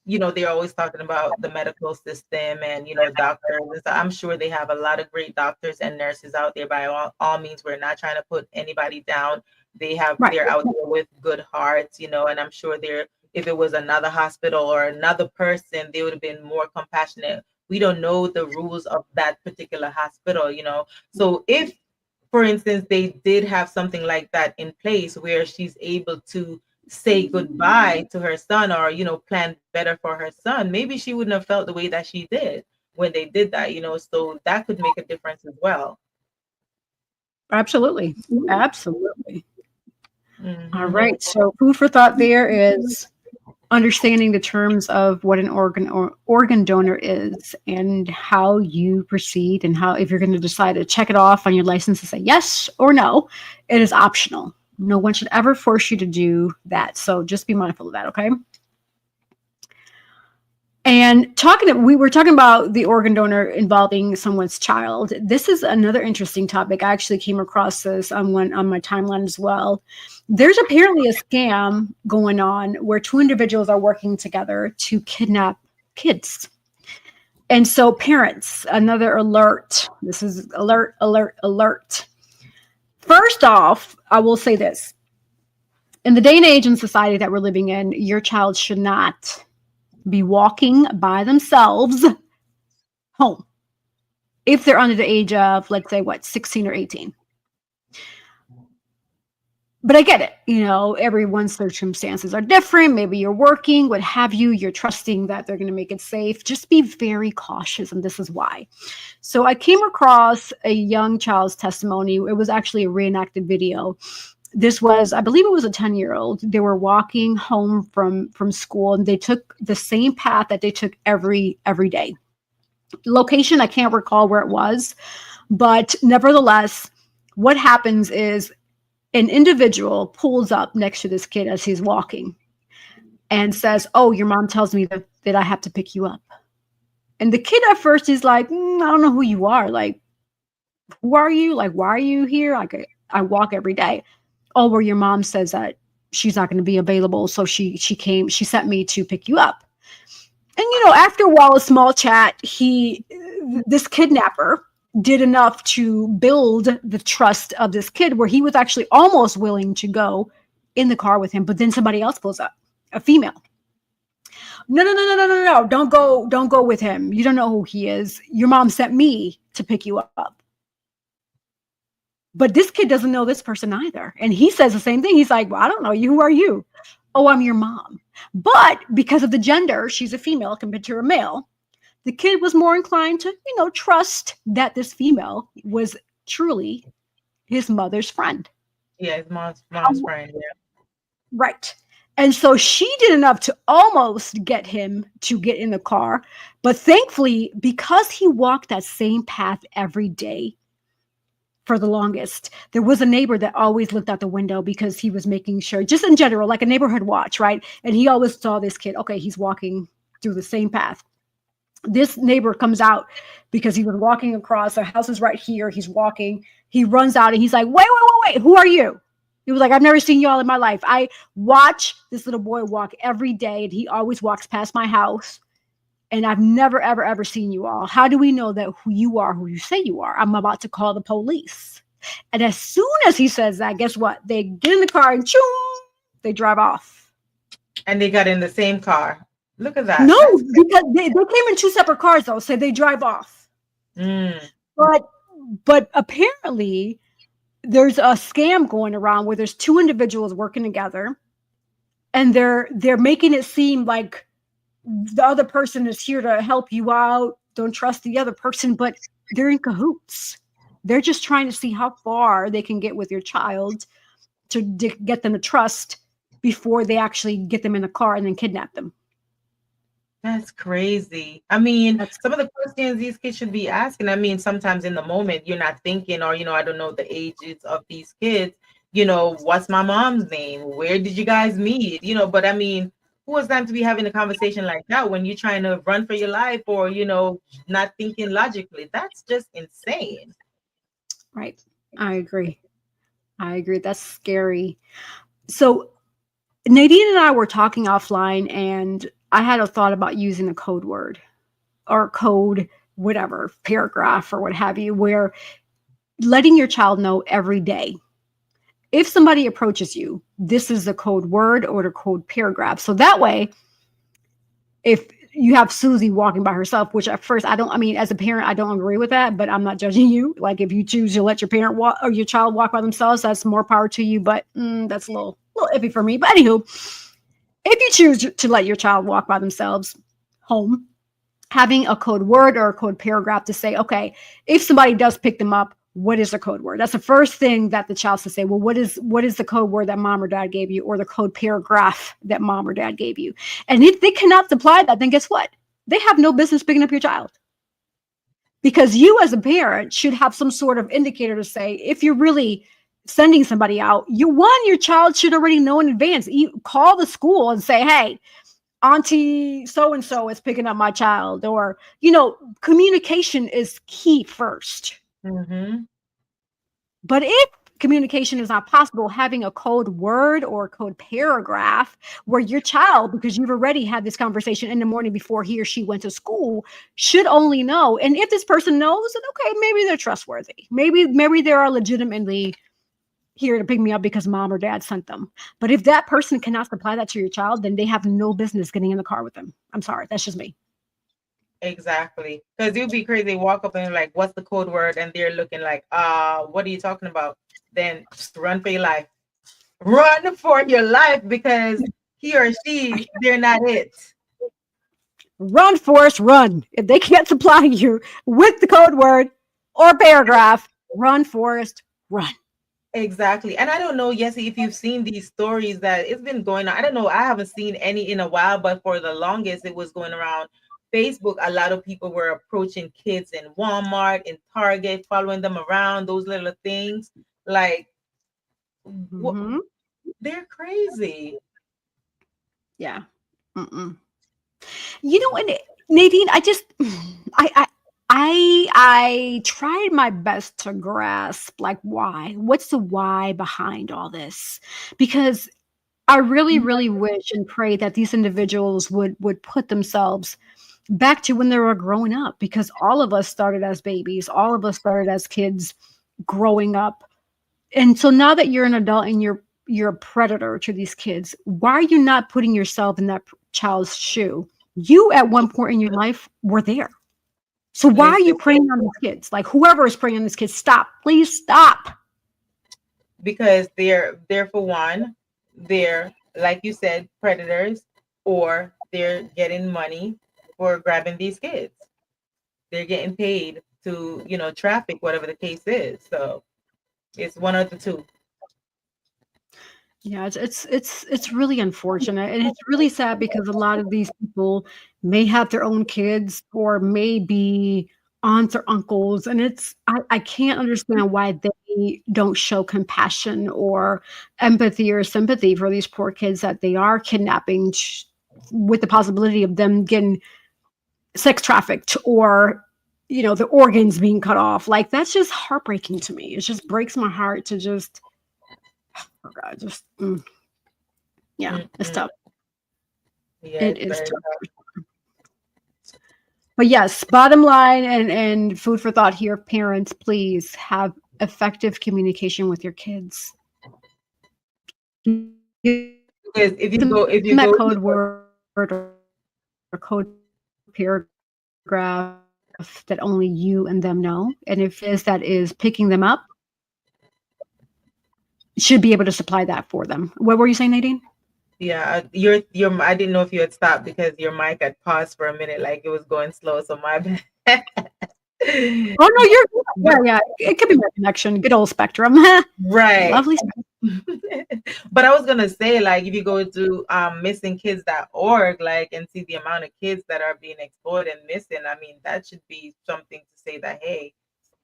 they're always talking about the medical system and, doctors. And so I'm sure they have a lot of great doctors and nurses out there. By all means, we're not trying to put anybody down. Right. They're out there with good hearts, and I'm sure if it was another hospital or another person, they would have been more compassionate. We don't know the rules of that particular hospital, So if, for instance, they did have something like that in place where she's able to say goodbye to her son, or, plan better for her son, maybe she wouldn't have felt the way that she did when they did that, so that could make a difference as well. Absolutely. Absolutely. Mm-hmm. All right. So food for thought there is understanding the terms of what an organ donor is, and how you proceed, and how, if you're going to decide to check it off on your license and say yes or no, it is optional. No one should ever force you to do that. So just be mindful of that. Okay. And we were talking about the organ donor involving someone's child. This is another interesting topic. I actually came across this on my timeline as well. There's apparently a scam going on where two individuals are working together to kidnap kids. And so parents, another alert. This is alert, alert, alert. First off, I will say this. In the day and age and society that we're living in, your child should not be walking by themselves home if they're under the age of, let's say, 16 or 18. But I get it. Everyone's circumstances are different. Maybe you're working, what have you. You're trusting that they're going to make it safe. Just be very cautious, and this is why. So I came across a young child's testimony. It was actually a reenacted video. this was, I believe it was a 10-year-old. They were walking home from school, and they took the same path that they took every day. Location, I can't recall where it was, but nevertheless, what happens is an individual pulls up next to this kid as he's walking and says, "Oh, your mom tells me that I have to pick you up." And the kid at first is like, I don't know who you are. Like, who are you? Like, why are you here? Like, I walk every day. Oh, well, your mom says that she's not going to be available. So she sent me to pick you up. And, after a while, a small chat, this kidnapper did enough to build the trust of this kid where he was actually almost willing to go in the car with him. But then somebody else pulls up, a female. No. Don't go with him. You don't know who he is. Your mom sent me to pick you up. But this kid doesn't know this person either. And he says the same thing. He's like, well, I don't know you. Who are you? Oh, I'm your mom. But because of the gender, she's a female compared to a male. The kid was more inclined to, trust that this female was truly his mother's friend. Yeah, his mom's friend. Yeah. Right. And so she did enough to almost get him to get in the car. But thankfully, because he walked that same path every day for the longest, there was a neighbor that always looked out the window because he was making sure, just in general, like a neighborhood watch, right? And he always saw this kid. Okay, he's walking through the same path. This neighbor comes out because he was walking across. The house is right here. He's walking. He runs out and he's like, wait. Who are you? He was like, I've never seen you all in my life. I watch this little boy walk every day, and he always walks past my house. And I've never, ever seen you all. How do we know that who you are, who you say you are? I'm about to call the police. And as soon as he says that, guess what? They get in the car and choom, they drive off. And they got in the same car. Look at that. No, because they came in two separate cars, though, so they drive off. But apparently there's a scam going around where there's two individuals working together, and they're making it seem like the other person is here to help you out. Don't trust the other person, but they're in cahoots. They're just trying to see how far they can get with your child to get them to trust before they actually get them in the car and then kidnap them. That's crazy. I mean, some of the questions these kids should be asking. I mean, sometimes in the moment, you're not thinking, or, I don't know the ages of these kids, what's my mom's name? Where did you guys meet? But I mean, who has time to be having a conversation like that when you're trying to run for your life or, not thinking logically? That's just insane. Right. I agree. That's scary. So Nadine and I were talking offline, and I had a thought about using a code word or code, whatever, paragraph or what have you, where letting your child know every day, if somebody approaches you, this is the code word or the code paragraph. So that way, if you have Susie walking by herself, which at first as a parent, I don't agree with that, but I'm not judging you. Like, if you choose to let your parent walk or your child walk by themselves, that's more power to you. But that's a little iffy for me. But anywho, if you choose to let your child walk by themselves home, having a code word or a code paragraph to say, okay, if somebody does pick them up, what is the code word? That's the first thing that the child should say. Well, what is the code word that mom or dad gave you, or the code paragraph that mom or dad gave you? And if they cannot supply that, then guess what? They have no business picking up your child. Because you as a parent should have some sort of indicator to say, if you're really sending somebody out, your child should already know in advance. You call the school and say, hey, Auntie so-and-so is picking up my child, or, communication is key first. Mm-hmm. But if communication is not possible, having a code word or code paragraph where your child, because you've already had this conversation in the morning before he or she went to school, should only know. And if this person knows, then okay, maybe they're trustworthy. Maybe they are legitimately here to pick me up because mom or dad sent them. But if that person cannot supply that to your child, then they have no business getting in the car with them. I'm sorry, that's just me. Exactly. Because you'd be crazy, walk up and like, what's the code word? And they're looking like, what are you talking about? Then just run for your life. Run for your life, because he or she, they're not it. Run, Forrest, run. If they can't supply you with the code word or paragraph, run, Forrest, run. Exactly. And I don't know, Yessie, if you've seen these stories that it's been going on. I don't know. I haven't seen any in a while, but for the longest, it was going around Facebook. A lot of people were approaching kids in Walmart, in Target, following them around, those little things. Like, what? Hmm. They're crazy. Yeah. Mm-mm. And Nadine, I just, I, I tried my best to grasp like why. What's the why behind all this? Because I really, really wish and pray that these individuals would put themselves back to when they were growing up, because all of us started as babies, all of us started as kids growing up. And so now that you're an adult and you're a predator to these kids, why are you not putting yourself in that child's shoe? You at one point in your life were there. So why are Listen, you preying on these kids? Like whoever is preying on these kids, stop. Please stop. because they're for one, they're like you said, predators, or they're getting money for grabbing these kids. They're getting paid to, traffic, whatever the case is. So it's one of the two. Yeah, it's really unfortunate, and it's really sad because a lot of these people may have their own kids or may be aunts or uncles, and I can't understand why they don't show compassion or empathy or sympathy for these poor kids that they are kidnapping with the possibility of them getting sex trafficked or the organs being cut off. Like that's just heartbreaking to me. It just breaks my heart to just oh God, just yeah, it's Mm-mm. tough. Yeah, It it's is very tough. tough. But yes, bottom line and food for thought here, parents, please have effective communication with your kids. Give them Because that code word or code paragraph that only you and them know. And if it is that is picking them up, should be able to supply that for them. What were you saying, Nadine? yeah, your I didn't know if you had stopped because your mic had paused for a minute, like it was going slow. So my bad. Oh no, you're good. Yeah, But yeah. It could be my connection. Good old Spectrum. right. Lovely Spectrum. But I was gonna say, like, if you go to missingkids.org, like, and see the amount of kids that are being explored and missing, I mean, that should be something to say that, hey,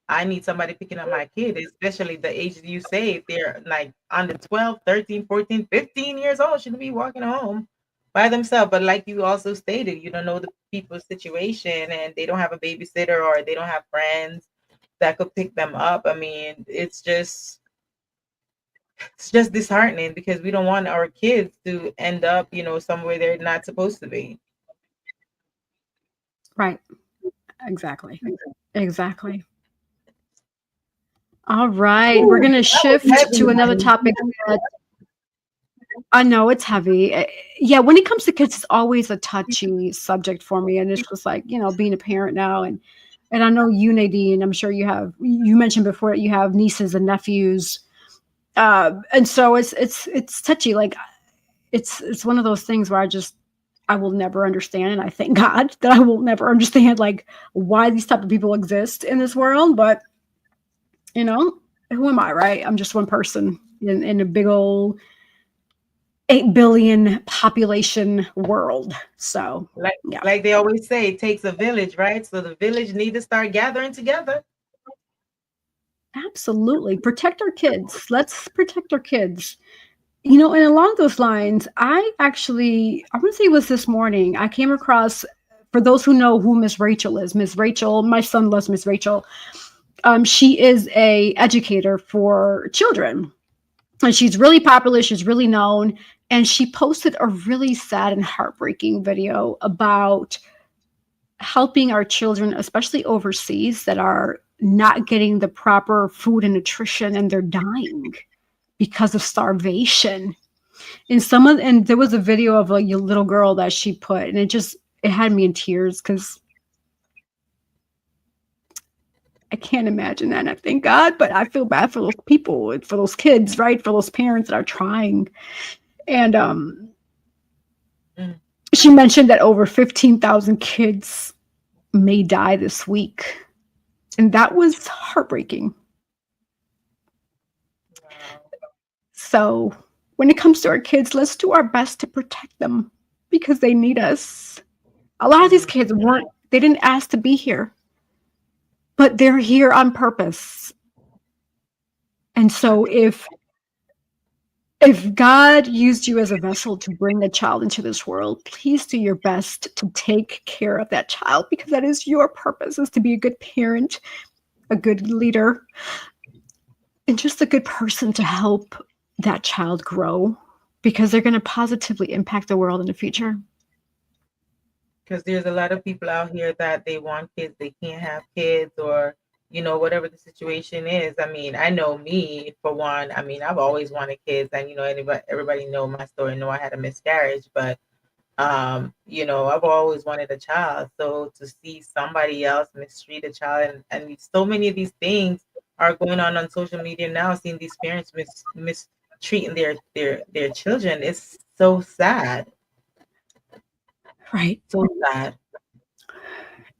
I need somebody picking up my kid, especially the age you say, if they're like under 12, 13, 14, 15 years old, shouldn't be walking home by themselves. But like you also stated, you don't know the people's situation and they don't have a babysitter or they don't have friends that could pick them up. I mean, it's just disheartening because we don't want our kids to end up, somewhere they're not supposed to be. Right. Exactly. Exactly. All right. We're Ooh, going to that was shift heavy, to another honey. topic that I know it's heavy. Yeah, when it comes to kids, it's always a touchy subject for me. And it's just like, being a parent now. And I know you, Nadine, I'm sure you mentioned before that you have nieces and nephews. And so it's touchy. Like it's one of those things where I will never understand. And I thank God that I will never understand like why these type of people exist in this world. But you know, who am I, right? I'm just one person in a big old 8 billion population world. So, Like yeah, like they always say, it takes a village, right? So the village need to start gathering together. absolutely. Protect our kids. Let's protect our kids. And along those lines, I want to say it was this morning, I came across, for those who know who Miss Rachel is, Miss Rachel, my son loves Miss Rachel. She is a educator for children. And she's really popular. She's really known. And she posted a really sad and heartbreaking video about helping our children, especially overseas, that are not getting the proper food and nutrition and they're dying because of starvation. And there was a video of a little girl that she put, and it had me in tears because I can't imagine that. And I thank God, but I feel bad for those people, for those kids, right? For those parents that are trying. And Mm. she mentioned that over 15,000 kids may die this week. And that was heartbreaking. So when it comes to our kids, let's do our best to protect them because they need us. A lot of these kids they didn't ask to be here, but they're here on purpose. And so if God used you as a vessel to bring a child into this world, please do your best to take care of that child because that is your purpose, is to be a good parent, a good leader, and just a good person to help that child grow because they're going to positively impact the world in the future. Because there's a lot of people out here that they want kids, they can't have kids, or whatever the situation is. I mean, I know me for one. I mean, I've always wanted kids, and everybody know my story. Know I had a miscarriage, but I've always wanted a child. So to see somebody else mistreat a child, and so many of these things are going on social media now, seeing these parents mistreating their children, it's so sad. Right. So sad.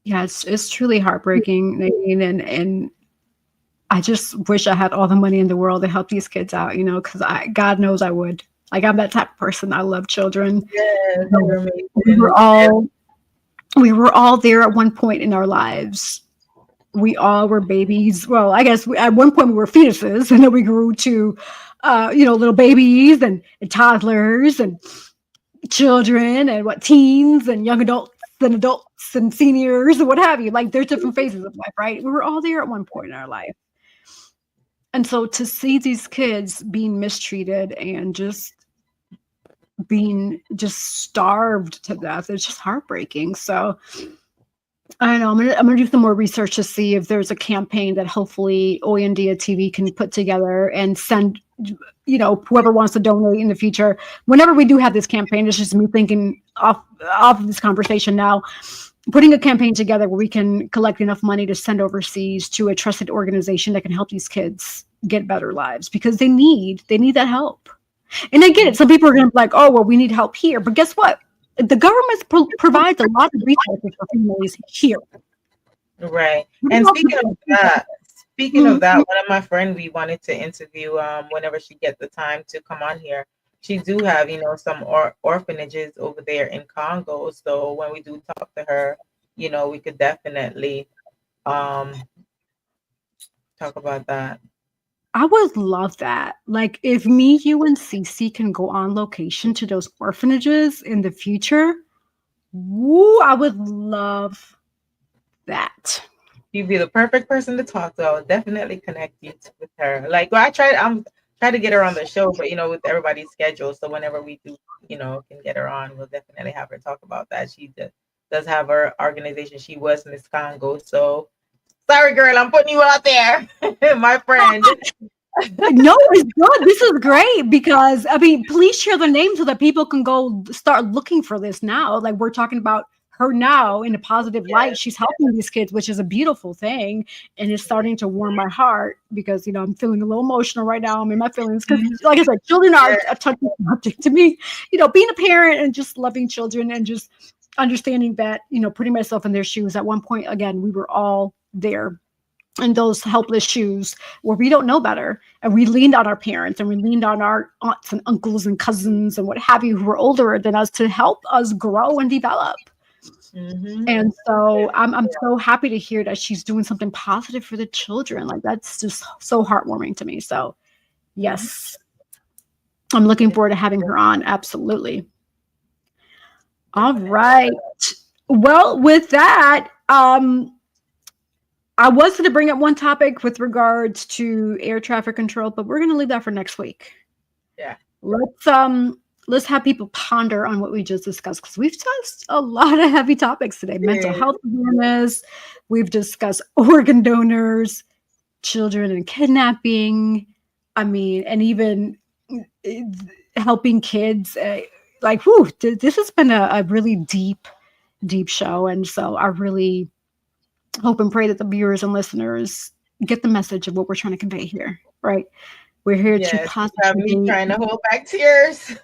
Yeah, it's truly heartbreaking, Nadine, and I just wish I had all the money in the world to help these kids out, because God knows I would. Like, I'm that type of person. I love children. Yes, we were all there at one point in our lives. We all were babies. Well, I guess at one point we were fetuses, and then we grew to, little babies and toddlers and children and teens and young adults and adults and seniors and what have you. Like, there's different phases of life, right? We were all there at one point in our life. And so to see these kids being mistreated and just being starved to death, it's just heartbreaking. So I don't know. I'm gonna do some more research to see if there's a campaign that hopefully Oyandia TV can put together and send, whoever wants to donate in the future. Whenever we do have this campaign, it's just me thinking off of this conversation now, putting a campaign together where we can collect enough money to send overseas to a trusted organization that can help these kids get better lives because they need that help. And I get it. Some people are going to be like, oh, well, we need help here. But guess what? The government provides a lot of resources for families here. Right. And speaking of that, one of my friends we wanted to interview whenever she gets the time to come on here. She do have, some orphanages over there in Congo. So when we do talk to her, we could definitely talk about that. I would love that. Like, if me, you, and Cece can go on location to those orphanages in the future, I would love that. You'd be the perfect person to talk to. I would definitely connect you with her. Like, well, I'm trying to get her on the show, but with everybody's schedule. So whenever we do, can get her on, we'll definitely have her talk about that. She does have her organization. She was Miss Congo, so. Sorry, girl, I'm putting you out there, my friend. No, it's good. This is great because, please share the name so that people can go start looking for this now. Like, we're talking about her now in a positive light. She's helping these kids, which is a beautiful thing. And it's starting to warm my heart because, I'm feeling a little emotional right now. I'm in my feelings because, like I said, children are a touchy subject to me. Being a parent and just loving children and just understanding that, putting myself in their shoes. At one point, again, we were all there in those helpless shoes where we don't know better, and we leaned on our parents and we leaned on our aunts and uncles and cousins and what have you who were older than us to help us grow and develop. And so I'm so happy to hear that she's doing something positive for the children. Like, that's just so heartwarming to me. So yes, I'm looking forward to having her on. Absolutely. All right. Well, with that, I was going to bring up one topic with regards to air traffic control, but we're going to leave that for next week. Yeah. Let's have people ponder on what we just discussed because we've discussed a lot of heavy topics today. Mental health awareness. We've discussed organ donors, children and kidnapping. And even helping kids. This has been a really deep show. And so I really hope and pray that the viewers and listeners get the message of what we're trying to convey here, right? We're here to positively... me trying to hold back tears.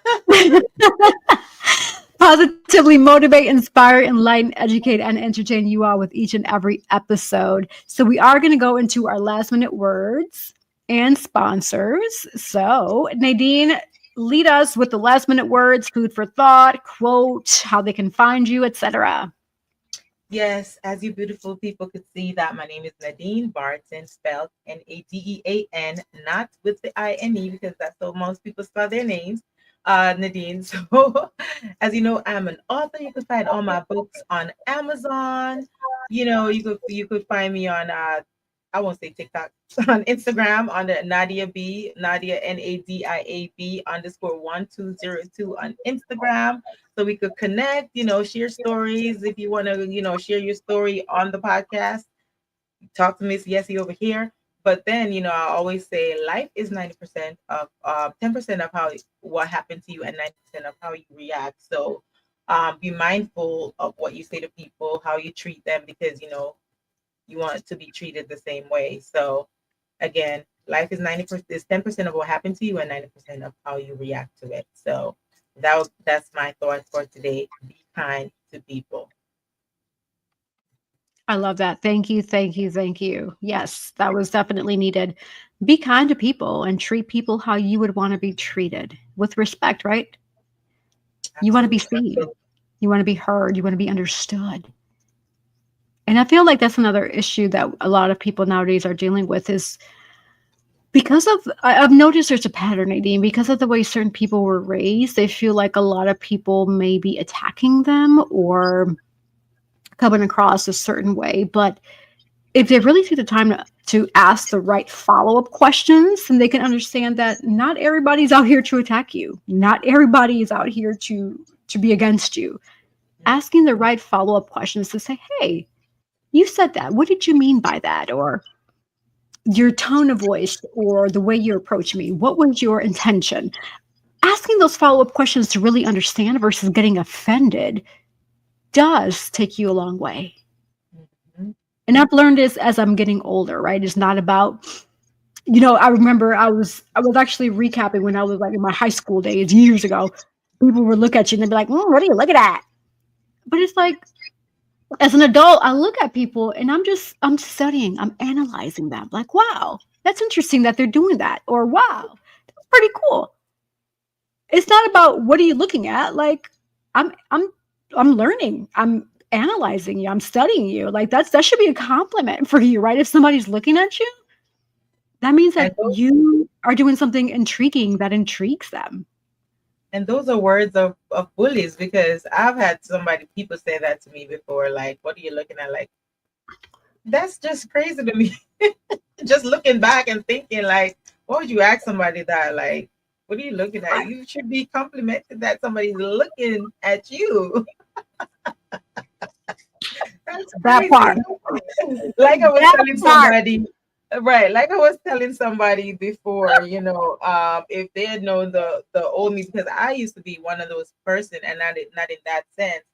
Positively motivate, inspire, enlighten, educate, and entertain you all with each and every episode. So we are going to go into our last minute words. and sponsors. So, Nadine, lead us with the last minute words, food for thought, quote, how they can find you, etc. Yes, as you beautiful people could see that my name is Nadine Barton, spelled Nadean, not with the INE because that's how most people spell their names. Nadine. So, as you know, I'm an author. You could find all my books on Amazon. You could find me on I won't say TikTok, on Instagram on the Nadia B, Nadia NADIAB _1202 on Instagram, so we could connect, share stories. If you want to, share your story on the podcast, talk to Miss Yesse over here. But then, I always say life is 90% of 10% of what happened to you and 90% of how you react. So be mindful of what you say to people, how you treat them, because you want to be treated the same way. So again, life is 90% is 10% of what happened to you and 90% of how you react to it. So that's my thought for today. Be kind to people. I love that. Thank you, thank you, thank you. Yes, that was definitely needed. Be kind to people and treat people how you would want to be treated with respect, right? You want to be Absolutely. seen, you want to be heard, you want to be understood. And I feel like that's another issue that a lot of people nowadays are dealing with is because of I've noticed there's a pattern, Nadine, because of the way certain people were raised, they feel like a lot of people may be attacking them or coming across a certain way. But if they really take the time to ask the right follow-up questions, then they can understand that not everybody's out here to attack you. Not everybody is out here to be against you. Asking the right follow-up questions to say, hey, you said that. What did you mean by that? Or your tone of voice or the way you approach me. What was your intention? Asking those follow-up questions to really understand versus getting offended does take you a long way. Mhm. And I've learned this as I'm getting older, right? It's not about, I remember I was actually recapping when I was like in my high school days years ago. People would look at you and they'd be like, what are you looking at? But it's like, as an adult, I look at people and I'm studying, I'm analyzing them. Like, wow, that's interesting that they're doing that. Or wow, that's pretty cool. It's not about what are you looking at? Like, I'm I'm I'm learning. I'm analyzing you. I'm studying you. Like that should be a compliment for you, right? If somebody's looking at you, that means And that you are doing something intriguing that intrigues them. those are words of bullies, because I've had people say that to me before, like, what are you looking at? Like, that's just crazy to me. Just looking back and thinking, like, what would you ask somebody that? Like, what are you looking at? Right. You should be complimented that somebody's looking at you. That's That crazy. part. Like I was That telling part. somebody, right? Like I was telling somebody before, if they had known the old me, because I used to be one of those person, and not in that sense,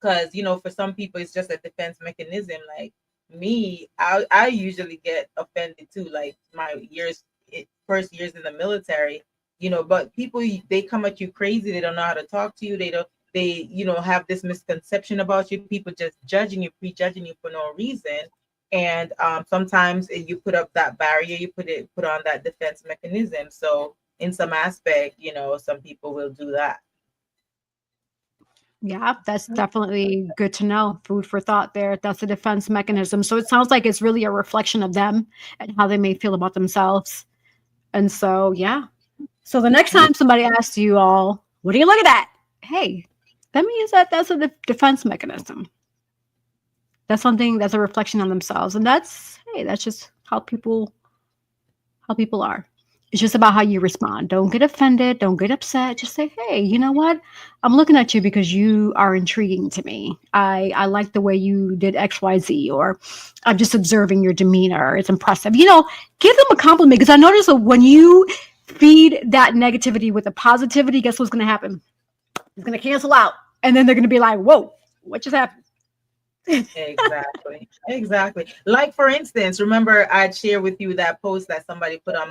because for some people it's just a defense mechanism. Like me, I usually get offended too. Like my first years in the military, but people, they come at you crazy. They don't know how to talk to you. They have this misconception about you. People just judging you, prejudging you for no reason. And sometimes you put up that barrier, you put on that defense mechanism. So in some aspect, some people will do that. Yeah, that's definitely good to know. Food for thought there. That's a defense mechanism. So it sounds like it's really a reflection of them and how they may feel about themselves. And so, yeah. So the next time somebody asks you all, what are you looking at? Hey, that means that that's a defense mechanism. That's something that's a reflection on themselves. And that's just how people are. It's just about how you respond. Don't get offended. Don't get upset. Just say, hey, you know what? I'm looking at you because you are intriguing to me. I like the way you did XYZ, or I'm just observing your demeanor. It's impressive. Give them a compliment, because I notice that when you feed that negativity with a positivity, guess what's going to happen? It's going to cancel out. And then they're going to be like, whoa, what just happened? Exactly. Exactly. Like for instance, remember I'd share with you that post that somebody put on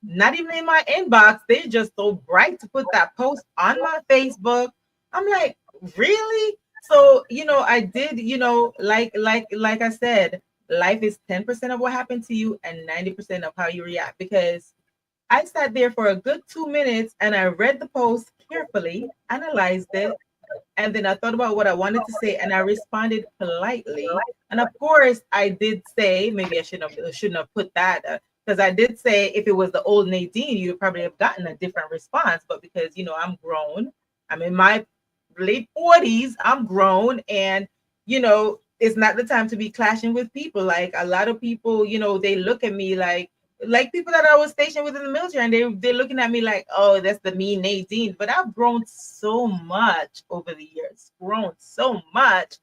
not even in my inbox. They're just so bright to put that post on my Facebook. I'm like, really? So, I did, like I said, life is 10% of what happened to you and 90% of how you react. Because I sat there for a good 2 minutes and I read the post carefully, analyzed it, and then I thought about what I wanted to say and I responded politely. And of course, I did say, maybe I shouldn't have put that, because I did say if it was the old Nadine, you'd probably have gotten a different response. But because, I'm grown, I'm in my late 40s, I'm grown, and, it's not the time to be clashing with people. Like a lot of people, they look at me like people that I was stationed with in the military, and they're looking at me like, oh, that's the mean Nadine. But I've grown so much over the years, grown so much.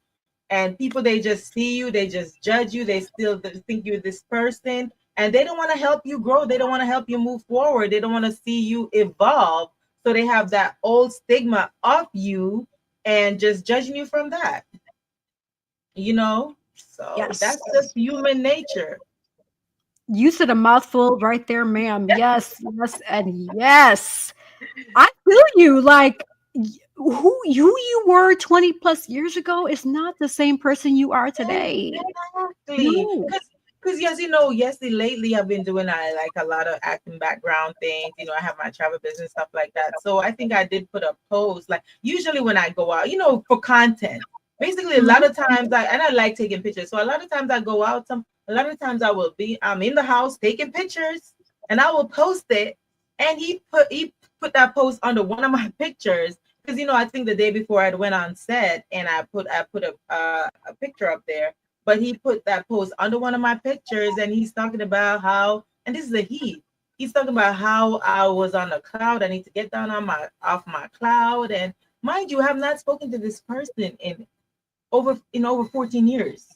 And people, they just see you, they just judge you, they still think you're this person, and they don't want to help you grow. They don't want to help you move forward. They don't want to see you evolve. So they have that old stigma of you and just judging you from that. So Yes. that's just human nature. You said a mouthful right there, ma'am. Yes, yes, and yes. I feel you. Like who you were 20 plus years ago is not the same person you are today. Exactly. No. Because yes, lately I've been doing like a lot of acting background things. I have my travel business, stuff like that. So I think I did put a post, like usually when I go out, for content. Basically, a lot of times I like taking pictures. So a lot of times I go out, a lot of times I'm in the house taking pictures and I will post it. And he put that post under one of my pictures. Because I think the day before I went on set and I put a picture up there, but he put that post under one of my pictures, and he's talking about how, and this is a he's talking about how I was on a cloud. I need to get down off my cloud. And mind you, I have not spoken to this person in over 14 years.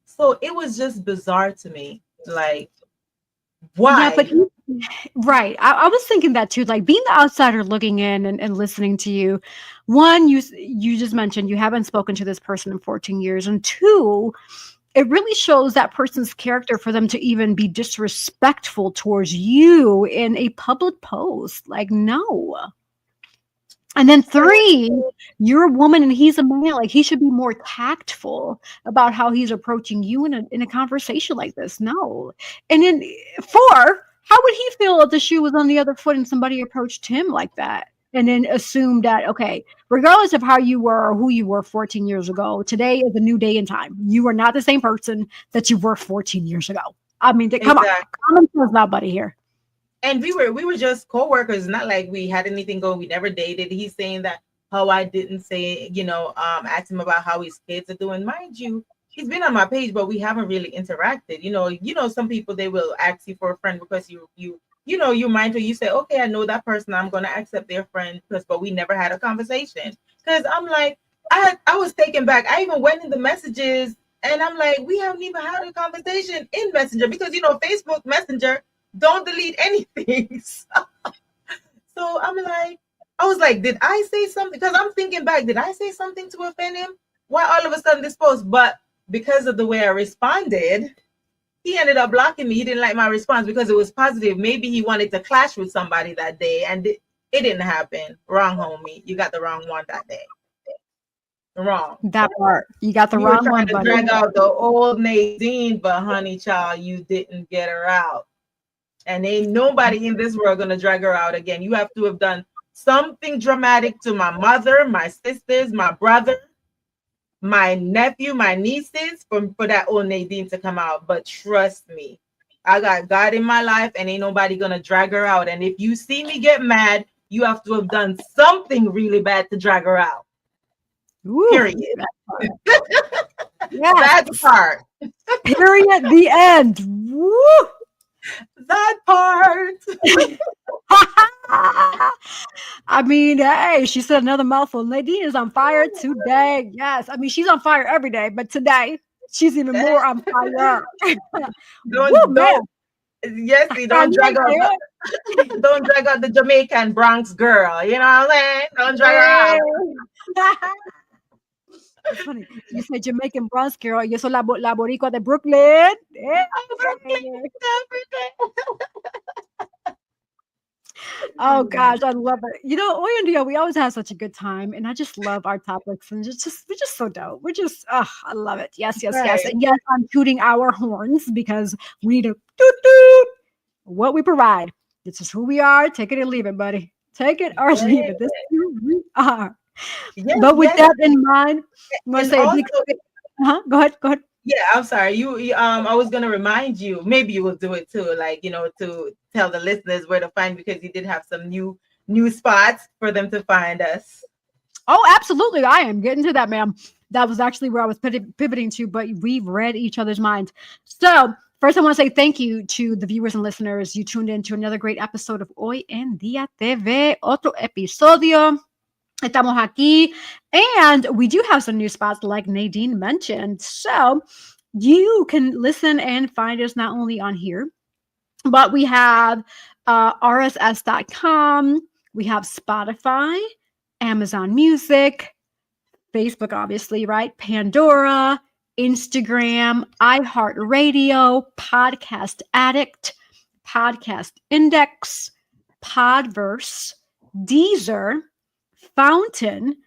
So it was just bizarre to me. Like, why? Yeah, but right. I was thinking that too. Like being the outsider looking in and listening to you. One, you just mentioned you haven't spoken to this person in 14 years. And two, it really shows that person's character for them to even be disrespectful towards you in a public post. Like, no. And then three, you're a woman and he's a man. Like he should be more tactful about how he's approaching you in a conversation like this. No. And then four, how would he feel if the shoe was on the other foot and somebody approached him like that? And then assumed that, okay, regardless of how you were or who you were 14 years ago, today is a new day and time. You are not the same person that you were 14 years ago. I mean, come on, common sense now, buddy, here. And we were just co-workers, not like we had anything going. We never dated. He's saying that how I didn't say, ask him about how his kids are doing. Mind you, he's been on my page, but we haven't really interacted. Some people, they will ask you for a friend because you're mindful. You say, okay, I know that person, I'm gonna accept their friend, but we never had a conversation. Because I'm like, I was taken back. I even went in the messages and I'm like, we haven't even had a conversation in Messenger because Facebook Messenger don't delete anything. So I'm like, I was like, did I say something? Because I'm thinking back, did I say something to offend him? Why all of a sudden this post? But because of the way I responded, he ended up blocking me. He didn't like my response because it was positive. Maybe he wanted to clash with somebody that day, and it didn't happen. Wrong, homie. You got the wrong one that day. Wrong. That part. You got the wrong one, buddy. Drag out the old Nadine, but honey child, you didn't get her out. And ain't nobody in this world gonna drag her out again. You have to have done something dramatic to my mother, my sisters, my brother, my nephew, my nieces for that old Nadine to come out. But trust me, I got God in my life and ain't nobody gonna drag her out. And if you see me get mad, you have to have done something really bad to drag her out. Ooh, period. That part. Period. The end. Woo! That part. I mean, hey, she said another mouthful. Nadine is on fire today. Yes. I mean, she's on fire every day, but today she's even more on fire. don't drag out the Jamaican Bronx girl. You know what I'm saying? Don't drag her out. It's funny. You said Jamaican Bronx girl. Yo soy la boricua de Brooklyn. Oh gosh, I love it. Hoy en día, we always have such a good time, and I just love our topics, and we're just so dope. We're just, I love it. Yes, yes, yes, Right. and yes, I'm tooting our horns because we need to toot toot what we provide. This is who we are. Take it or leave it, buddy. Take it or leave it. This is who we are. Yes, But with yes. that in mind, I'm gonna And say a also, big. Go ahead. Go ahead. yeah, I'm sorry. I was gonna remind you. Maybe you will do it too. Like, to tell the listeners where to find, because you did have some new spots for them to find us. Oh, absolutely. I am getting to that, ma'am. That was actually where I was pivoting to, but we've read each other's minds. So, first, I want to say thank you to the viewers and listeners. You tuned in to another great episode of Hoy en Día TV, otro episodio. Estamos aquí. And we do have some new spots like Nadine mentioned. So, you can listen and find us not only on here, but we have rss.com, we have Spotify, Amazon Music, Facebook, obviously, right? Pandora, Instagram, iHeartRadio, Podcast Addict, Podcast Index, Podverse, Deezer, Fountain,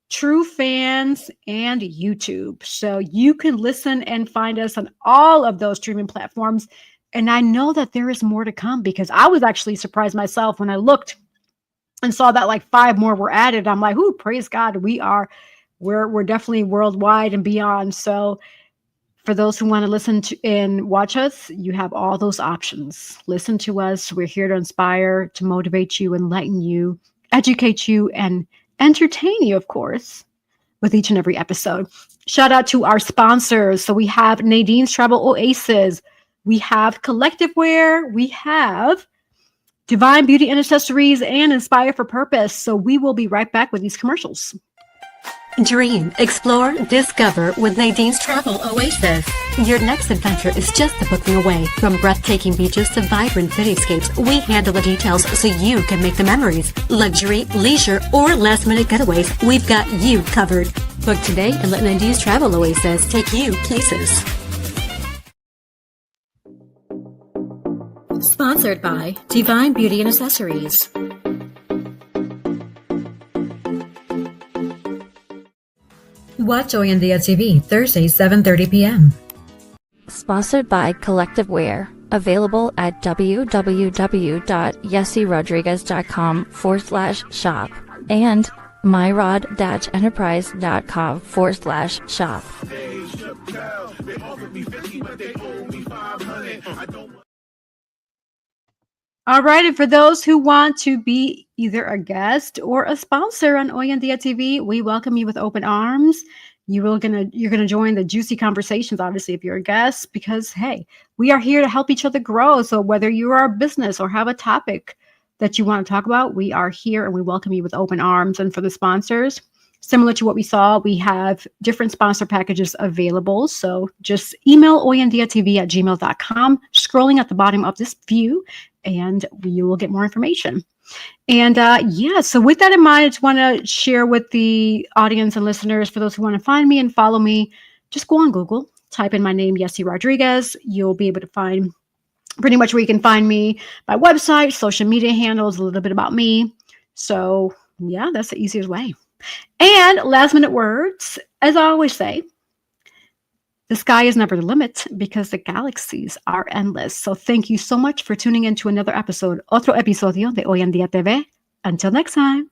True Fans, and YouTube. So you can listen and find us on all of those streaming platforms. And I know that there is more to come, because I was actually surprised myself when I looked and saw that like 5 more were added. I'm like, ooh, praise God. We're definitely worldwide and beyond. So for those who want to listen to and watch us, you have all those options. Listen to us. We're here to inspire, to motivate you, enlighten you, educate you, and entertain you, of course, with each and every episode. Shout out to our sponsors. So we have Nadine's Travel Oasis. We have Collective Wear. We have Divine Beauty and Accessories and Inspire for Purpose. So we will be right back with these commercials. Dream, explore, discover with Nadine's Travel Oasis. Your next adventure is just a booking away. From breathtaking beaches to vibrant cityscapes, we handle the details so you can make the memories. Luxury, leisure, or last-minute getaways, we've got you covered. Book today and let Nadine's Travel Oasis take you places. Sponsored by Divine Beauty and Accessories. Watch Hoy en Día TV, Thursday, 7:30 p.m. Sponsored by Collective Wear. Available at www.yesserodriguez.com/shop and myrod-enterprise.com/shop. All right, and for those who want to be either a guest or a sponsor on Hoy en Día TV, we welcome you with open arms. You're gonna join the juicy conversations, obviously, if you're a guest, because hey, we are here to help each other grow. So whether you are a business or have a topic that you want to talk about, we are here and we welcome you with open arms. And for the sponsors, similar to what we saw, we have different sponsor packages available. So just email hoyendiatv@gmail.com, scrolling at the bottom of this view, and you will get more information. And so with that in mind, I just want to share with the audience and listeners, for those who want to find me and follow me, just go on Google, type in my name, Yesse Rodriguez. You'll be able to find pretty much where you can find me, my website, social media handles, a little bit about me. So yeah, that's the easiest way. And last minute words, as I always say, the sky is never the limit because the galaxies are endless. So thank you so much for tuning in to another episode, otro episodio de Hoy en Día TV. Until next time.